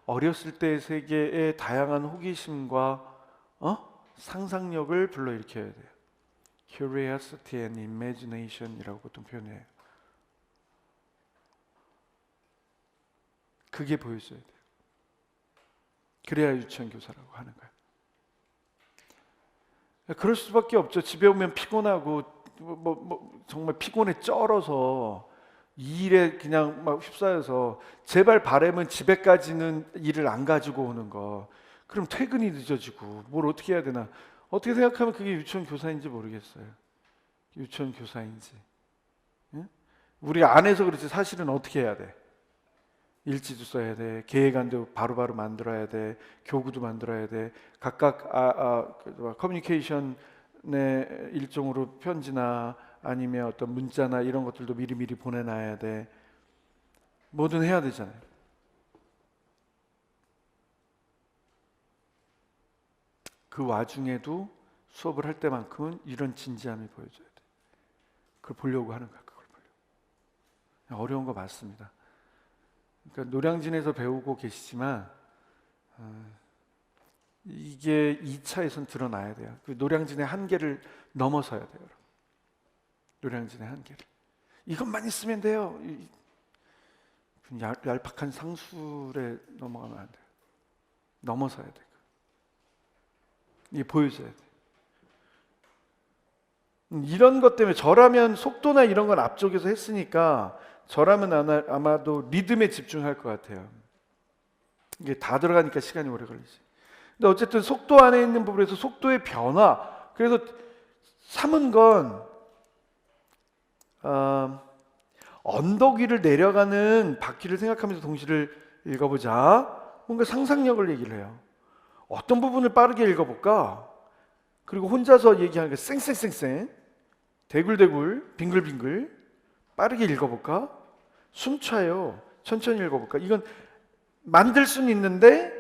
어렸을 때의 세계의 다양한 호기심과 상상력을 불러일으켜야 돼요. Curiosity and Imagination이라고 보통 표현해요. 그게 보여줘야 돼요. 그래야 유치원 교사라고 하는 거예요. 그럴 수밖에 없죠. 집에 오면 피곤하고 정말 피곤에 쩔어서 이 일에 그냥 막 휩싸여서 제발 바람은 집에까지는 일을 안 가지고 오는 거. 그럼 퇴근이 늦어지고 뭘 어떻게 해야 되나. 어떻게 생각하면 그게 유치원 교사인지 모르겠어요. 유치원 교사인지. 응? 우리 안에서 그렇지 사실은 어떻게 해야 돼? 일지도 써야 돼. 계획안도 바로바로 만들어야 돼. 교구도 만들어야 돼. 각각 커뮤니케이션의 일종으로 편지나 아니면 어떤 문자나 이런 것들도 미리미리 보내놔야 돼. 뭐든 해야 되잖아요. 그 와중에도 수업을 할 때만큼은 이런 진지함이 보여줘야 돼. 그걸 보려고 하는 거야. 그걸 보려고. 어려운 거 맞습니다. 그러니까 노량진에서 배우고 계시지만 이게 2차에선 드러나야 돼요. 그 노량진의 한계를 넘어서야 돼요. 여러분. 노량진의 한계를. 이것만 있으면 돼요. 얄팍한 상술에 넘어가면 안 돼요. 넘어서야 돼요. 이게 보여줘야 돼요. 이런 것 때문에 저라면 속도나 이런 건 앞쪽에서 했으니까 저라면 아마도 리듬에 집중할 것 같아요. 이게 다 들어가니까 시간이 오래 걸리지. 근데 어쨌든 속도 안에 있는 부분에서 속도의 변화. 그래서 삼은 건 언덕 위를 내려가는 바퀴를 생각하면서 동시를 읽어보자. 뭔가 상상력을 얘기를 해요. 어떤 부분을 빠르게 읽어볼까? 그리고 혼자서 얘기하는 게 쌩쌩쌩쌩, 대굴대굴, 빙글빙글 빠르게 읽어볼까? 숨차요. 천천히 읽어볼까? 이건 만들 수는 있는데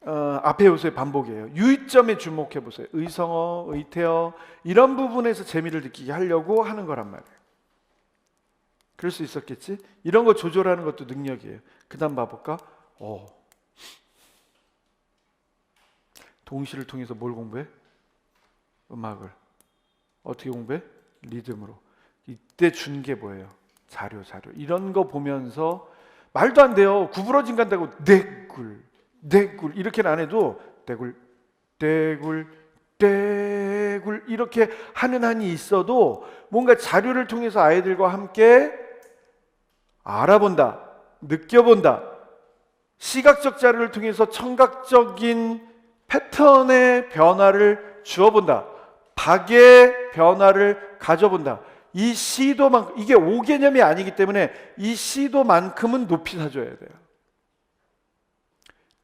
앞에 요소의 반복이에요. 유의점에 주목해 보세요. 의성어, 의태어 이런 부분에서 재미를 느끼게 하려고 하는 거란 말이에요. 그럴 수 있었겠지? 이런 거 조절하는 것도 능력이에요. 그 다음 봐볼까? 동시를 통해서 뭘 공부해? 음악을. 어떻게 공부해? 리듬으로. 이때 준 게 뭐예요? 자료. 이런 거 보면서 말도 안 돼요. 구부러진 간다고 대굴 이렇게는 안 해도 대굴 이렇게 하는 한이 있어도 뭔가 자료를 통해서 아이들과 함께 알아본다, 느껴본다. 시각적 자료를 통해서 청각적인 패턴의 변화를 주어본다. 박의 변화를 가져본다. 이 시도만, 이게 5개념이 아니기 때문에 이 시도만큼은 높이 사줘야 돼요.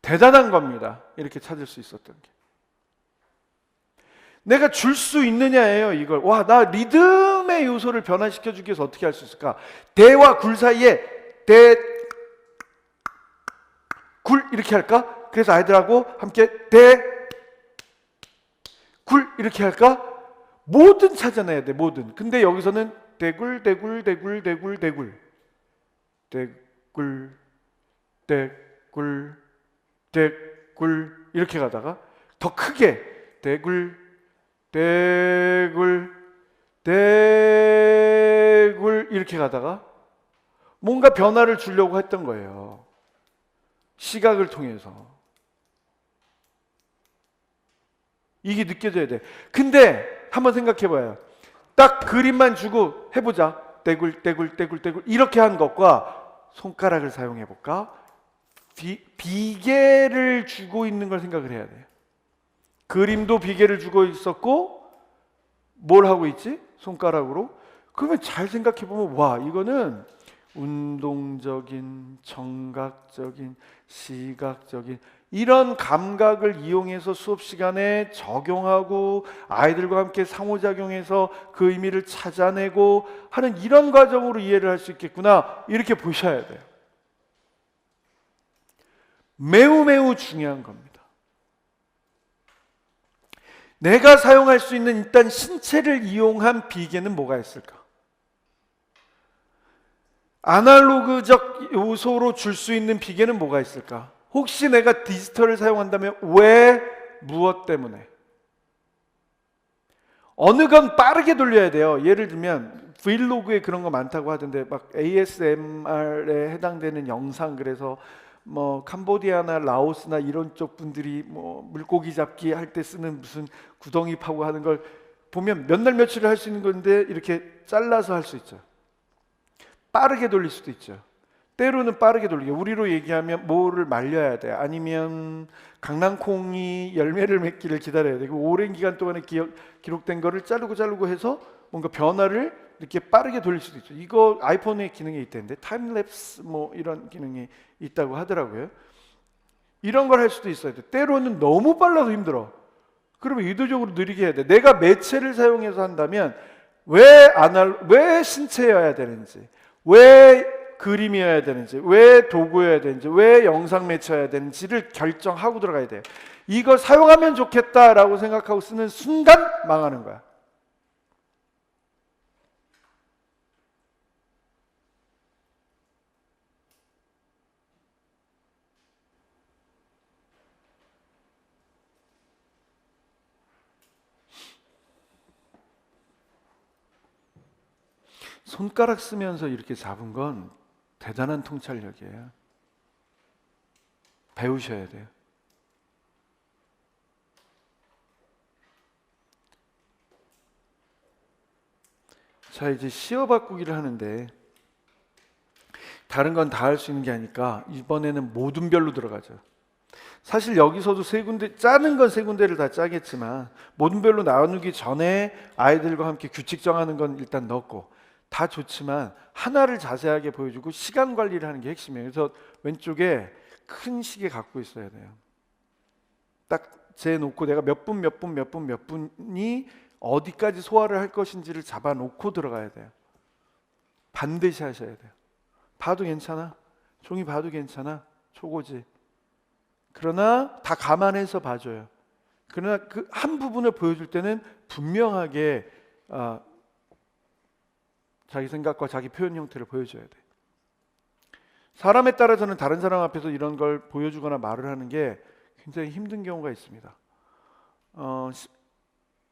대단한 겁니다. 이렇게 찾을 수 있었던 게. 내가 줄 수 있느냐예요, 이걸. 와, 나 리듬의 요소를 변화시켜 주기 위해서 어떻게 할 수 있을까? 대와 굴 사이에 대, 굴 이렇게 할까? 그래서 아이들하고 함께 대, 굴 이렇게 할까? 뭐든 찾아내야 돼, 뭐든. 근데 여기서는 대굴, 대굴, 대굴, 대굴, 대굴, 대굴, 대굴, 대굴 이렇게 가다가 더 크게 대굴, 대굴, 대굴 이렇게 가다가 뭔가 변화를 주려고 했던 거예요. 시각을 통해서. 이게 느껴져야 돼. 근데 한번 생각해 봐요. 딱 그림만 주고 해보자. 대굴, 대굴, 대굴, 대굴 이렇게 한 것과 손가락을 사용해 볼까? 비계를 주고 있는 걸 생각을 해야 돼요. 그림도 비계를 주고 있었고 뭘 하고 있지? 손가락으로. 그러면 잘 생각해 보면 와, 이거는 운동적인, 청각적인, 시각적인 이런 감각을 이용해서 수업 시간에 적용하고 아이들과 함께 상호작용해서 그 의미를 찾아내고 하는 이런 과정으로 이해를 할 수 있겠구나, 이렇게 보셔야 돼요. 매우 매우 중요한 겁니다. 내가 사용할 수 있는 일단 신체를 이용한 비계는 뭐가 있을까? 아날로그적 요소로 줄 수 있는 비계는 뭐가 있을까? 혹시 내가 디지털을 사용한다면 왜, 무엇 때문에? 어느 건 빠르게 돌려야 돼요. 예를 들면 브이로그에 그런 거 많다고 하던데 막 ASMR에 해당되는 영상, 그래서 뭐 캄보디아나 라오스나 이런 쪽 분들이 뭐 물고기 잡기 할 때 쓰는 무슨 구덩이 파고 하는 걸 보면 몇 날 며칠을 할 수 있는 건데 이렇게 잘라서 할 수 있죠. 빠르게 돌릴 수도 있죠. 때로는 빠르게 돌리게. 우리로 얘기하면 뭐를 말려야 돼. 아니면 강낭콩이 열매를 맺기를 기다려야 돼. 오랜 기간 동안에 기록된 거를 자르고 해서 뭔가 변화를 이렇게 빠르게 돌릴 수도 있죠. 이거 아이폰의 기능에 있다는데 타임랩스 뭐 이런 기능이 있다고 하더라고요. 이런 걸 할 수도 있어야 돼. 때로는 너무 빨라서 힘들어. 그러면 의도적으로 느리게 해야 돼. 내가 매체를 사용해서 한다면 왜 신체여야 되는지, 왜 그림이어야 되는지, 왜 도구여야 되는지, 왜 영상 매체여야 되는지를 결정하고 들어가야 돼요. 이거 사용하면 좋겠다라고 생각하고 쓰는 순간 망하는 거야. 손가락 쓰면서 이렇게 잡은 건 대단한 통찰력이에요. 배우셔야 돼요. 자, 이제 시어 바꾸기를 하는데 다른 건 다 할 수 있는 게 아니까 이번에는 모든별로 들어가죠. 사실 여기서도 세 군데, 짜는 건 세 군데를 다 짜겠지만 모든별로 나누기 전에 아이들과 함께 규칙 정하는 건 일단 넣고 다 좋지만 하나를 자세하게 보여주고 시간 관리를 하는 게 핵심이에요. 그래서 왼쪽에 큰 시계 갖고 있어야 돼요. 딱 재놓고 내가 몇 분이 어디까지 소화를 할 것인지를 잡아놓고 들어가야 돼요. 반드시 하셔야 돼요. 봐도 괜찮아. 종이 봐도 괜찮아. 초고지. 그러나 다 감안해서 봐줘요. 그러나 그 한 부분을 보여줄 때는 분명하게 자기 생각과 자기 표현 형태를 보여줘야 돼. 사람에 따라서는 다른 사람 앞에서 이런 걸 보여주거나 말을 하는 게 굉장히 힘든 경우가 있습니다.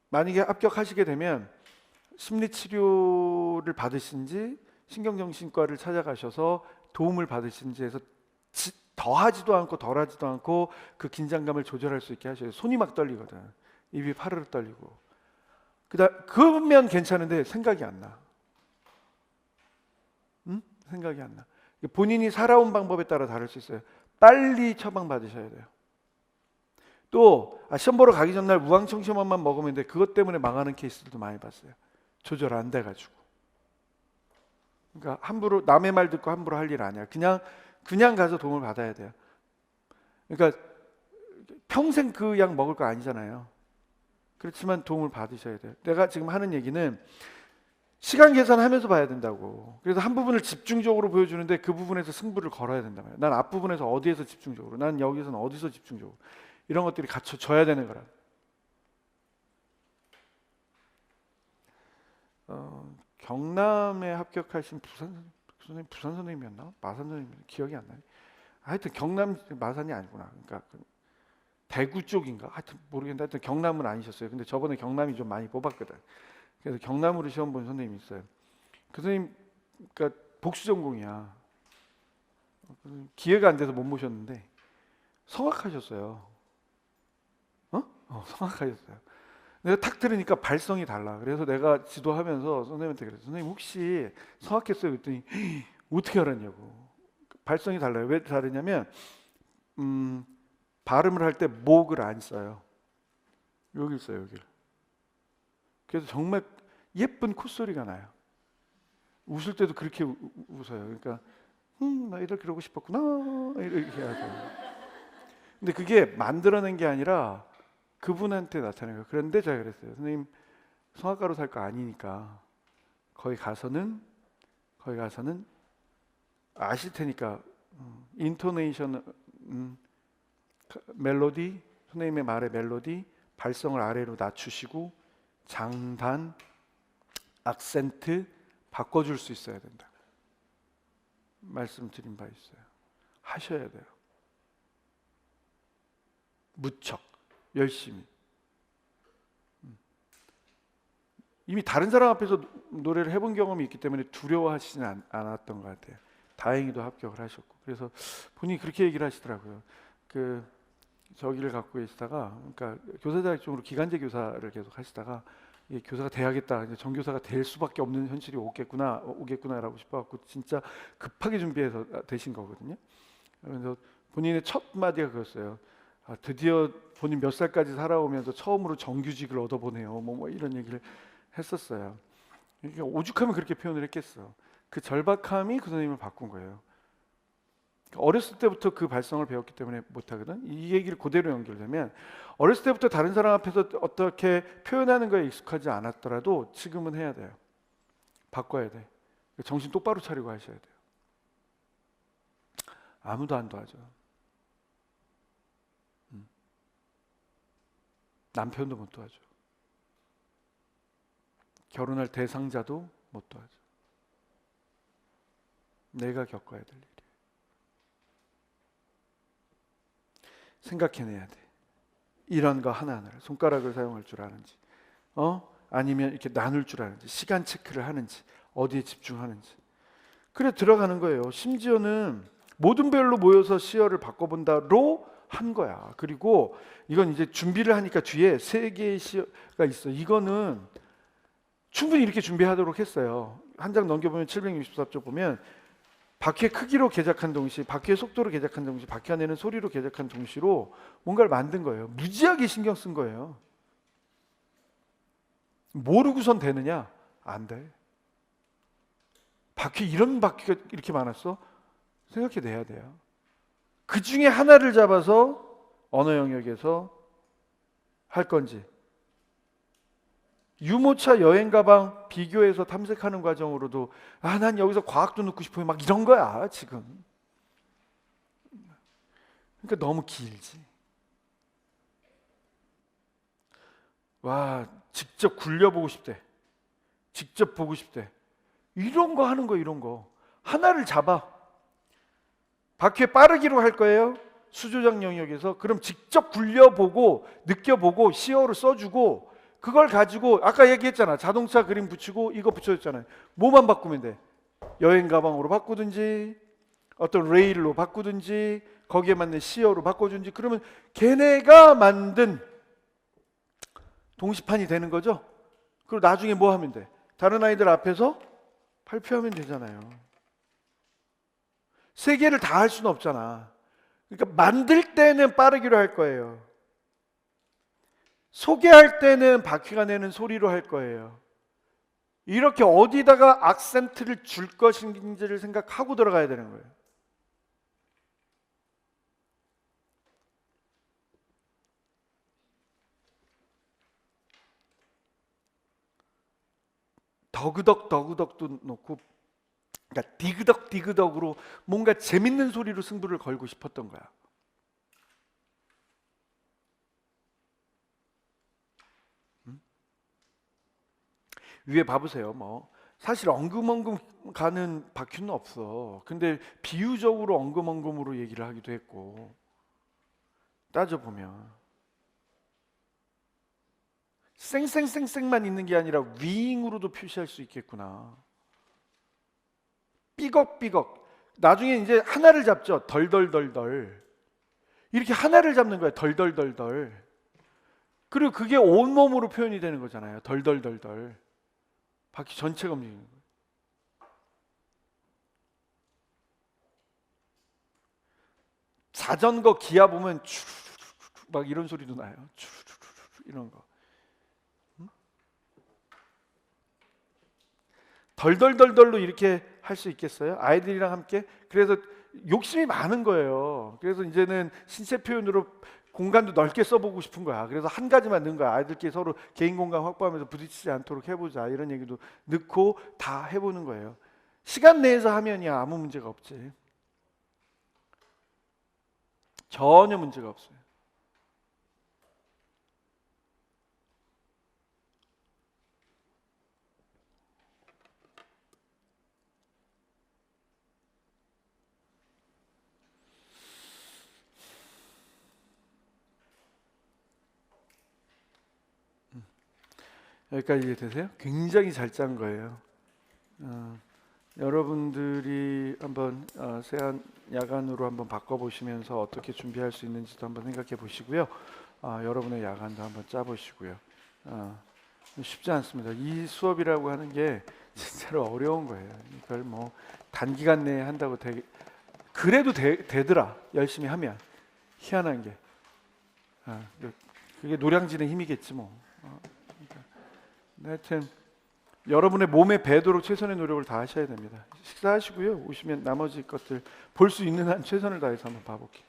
만약에 합격하시게 되면 심리치료를 받으신지 신경정신과를 찾아가셔서 도움을 받으신지 해서 더하지도 않고 덜하지도 않고 그 긴장감을 조절할 수 있게 하셔요. 손이 막 떨리거든. 입이 파르르 떨리고. 그러면 괜찮은데 생각이 안 나. 생각이 안 나. 본인이 살아온 방법에 따라 다를 수 있어요. 빨리 처방 받으셔야 돼요. 또 시험 보러 가기 전날 우황청심원만 먹으면 돼. 그것 때문에 망하는 케이스들도 많이 봤어요. 조절 안 돼가지고. 그러니까 함부로 남의 말 듣고 함부로 할 일 아니야. 그냥 가서 도움을 받아야 돼요. 그러니까 평생 그 약 먹을 거 아니잖아요. 그렇지만 도움을 받으셔야 돼요. 내가 지금 하는 얘기는 시간 계산하면서 봐야 된다고. 그래서 한 부분을 집중적으로 보여주는데 그 부분에서 승부를 걸어야 된단 말이에요. 난 앞부분에서 어디에서 집중적으로, 난 여기서는 어디서 집중적으로, 이런 것들이 갖춰져야 되는 거라. 경남에 합격하신 부산 선생님이었나? 마산 선생님 기억이 안 나네. 하여튼 경남, 마산이 아니구나. 그러니까 대구 쪽인가? 하여튼 모르겠는데 하여튼 경남은 아니셨어요. 근데 저번에 경남이 좀 많이 뽑았거든. 그래서 경남으로 시험 본 선생님이 있어요. 그 선생님, 그러니까 복수 전공이야. 기회가 안 돼서 못 모셨는데 성악하셨어요. 성악하셨어요. 내가 탁 들으니까 발성이 달라. 그래서 내가 지도하면서 선생님한테 그랬어요. 선생님 혹시 성악했어요? 그랬더니 어떻게 알았냐고. 발성이 달라요. 왜 다르냐면 발음을 할 때 목을 안 써요. 여기 있어요, 여기를. 그래서 정말 예쁜 콧소리가 나요. 웃을 때도 그렇게 웃어요. 그러니까 너희들 그러고 싶었구나 이렇게 하죠. 근데 그게 만들어낸 게 아니라 그분한테 나타나는 거예요. 그런데 제가 그랬어요. 선생님 성악가로 살 거 아니니까 거기 가서는 아실 테니까 인토네이션, 멜로디, 선생님의 말의 멜로디, 발성을 아래로 낮추시고 장단, 악센트 바꿔줄 수 있어야 된다. 말씀드린 바 있어요. 하셔야 돼요. 무척 열심히. 이미 다른 사람 앞에서 노래를 해본 경험이 있기 때문에 두려워하시진 않았던 것 같아요. 다행히도 합격을 하셨고. 그래서 본인이 그렇게 얘기를 하시더라고요. 저기를 갖고 계시다가, 그러니까 교사 자격증으로 기간제 교사를 계속 하시다가 이 교사가 돼야겠다, 이제 정교사가 될 수밖에 없는 현실이 오겠구나라고 싶어갖고 진짜 급하게 준비해서 되신 거거든요. 그래서 본인의 첫 마디가 그랬어요. 드디어 본인 몇 살까지 살아오면서 처음으로 정규직을 얻어보네요. 뭐 이런 얘기를 했었어요. 그러니까 오죽하면 그렇게 표현을 했겠어. 그 절박함이 그 선생님을 바꾼 거예요. 어렸을 때부터 그 발성을 배웠기 때문에 못하거든. 이 얘기를 그대로 연결되면 어렸을 때부터 다른 사람 앞에서 어떻게 표현하는 거에 익숙하지 않았더라도 지금은 해야 돼요. 바꿔야 돼. 정신 똑바로 차리고 하셔야 돼요. 아무도 안 도와줘. 남편도 못 도와줘. 결혼할 대상자도 못 도와줘. 내가 겪어야 될 일이에요. 생각해내야 돼. 이런 거 하나하나를 손가락을 사용할 줄 아는지, 아니면 이렇게 나눌 줄 아는지, 시간 체크를 하는지, 어디에 집중하는지. 그래 들어가는 거예요. 심지어는 모든 별로 모여서 시어를 바꿔본다로 한 거야. 그리고 이건 이제 준비를 하니까 뒤에 3개의 시어가 있어. 이거는 충분히 이렇게 준비하도록 했어요. 한 장 넘겨보면 764쪽 보면 바퀴의 크기로 개작한 동시, 바퀴의 속도로 개작한 동시, 바퀴가 내는 소리로 개작한 동시로 뭔가를 만든 거예요. 무지하게 신경 쓴 거예요. 모르고선 되느냐? 안 돼. 이런 바퀴가 이렇게 많았어? 생각해내야 돼요. 그 중에 하나를 잡아서 언어 영역에서 할 건지, 유모차 여행 가방 비교해서 탐색하는 과정으로도 난 여기서 과학도 넣고 싶어요. 막 이런 거야 지금. 그러니까 너무 길지. 와, 직접 굴려보고 싶대. 직접 보고 싶대. 이런 거 하는 거, 이런 거. 하나를 잡아. 바퀴에 빠르기로 할 거예요. 수조작 영역에서. 그럼 직접 굴려보고 느껴보고 시어로 써주고, 그걸 가지고 아까 얘기했잖아. 자동차 그림 붙이고 이거 붙여줬잖아요. 뭐만 바꾸면 돼? 여행 가방으로 바꾸든지 어떤 레일로 바꾸든지 거기에 맞는 시어로 바꿔주든지, 그러면 걔네가 만든 동시판이 되는 거죠. 그리고 나중에 뭐 하면 돼? 다른 아이들 앞에서 발표하면 되잖아요. 3개를 다 할 수는 없잖아. 그러니까 만들 때는 빠르기로 할 거예요. 소개할 때는 바퀴가 내는 소리로 할 거예요. 이렇게 어디다가 악센트를 줄 것인지를 생각하고 들어가야 되는 거예요. 더그덕도 놓고, 그러니까 디그덕으로 뭔가 재밌는 소리로 승부를 걸고 싶었던 거야. 위에 봐보세요. 뭐 사실 엉금엉금 가는 바퀴는 없어. 근데 비유적으로 엉금엉금으로 얘기를 하기도 했고, 따져보면 쌩쌩쌩쌩만 있는 게 아니라 윙으로도 표시할 수 있겠구나. 삐걱삐걱. 나중에 이제 하나를 잡죠. 덜덜덜덜. 이렇게 하나를 잡는 거야. 덜덜덜덜. 그리고 그게 온몸으로 표현이 되는 거잖아요. 덜덜덜덜. 바퀴 전체가 움직이는 거예요. 자전거 기아 보면 추르르르 막 이런 소리도 나요. 추르르르 이런 거. 덜덜덜덜로 이렇게 할 수 있겠어요? 아이들이랑 함께? 그래서 욕심이 많은 거예요. 그래서 이제는 신체 표현으로 공간도 넓게 써보고 싶은 거야. 그래서 한 가지만 넣은 거야. 아이들끼리 서로 개인 공간 확보하면서 부딪히지 않도록 해보자, 이런 얘기도 넣고 다 해보는 거예요. 시간 내에서 하면야 아무 문제가 없지. 전혀 문제가 없어요. 여기까지 이해되세요? 굉장히 잘 짠 거예요. 여러분들이 한번 세안 야간으로 한번 바꿔보시면서 어떻게 준비할 수 있는지도 한번 생각해 보시고요. 여러분의 야간도 한번 짜보시고요. 쉽지 않습니다. 이 수업이라고 하는 게 진짜로 어려운 거예요. 이걸 뭐 단기간 내에 한다고 그래도 되더라. 열심히 하면. 희한한 게. 그게 노량진의 힘이겠지 뭐. 하여튼 여러분의 몸에 배도록 최선의 노력을 다하셔야 됩니다. 식사하시고요. 오시면 나머지 것들 볼 수 있는 한 최선을 다해서 한번 봐볼게요.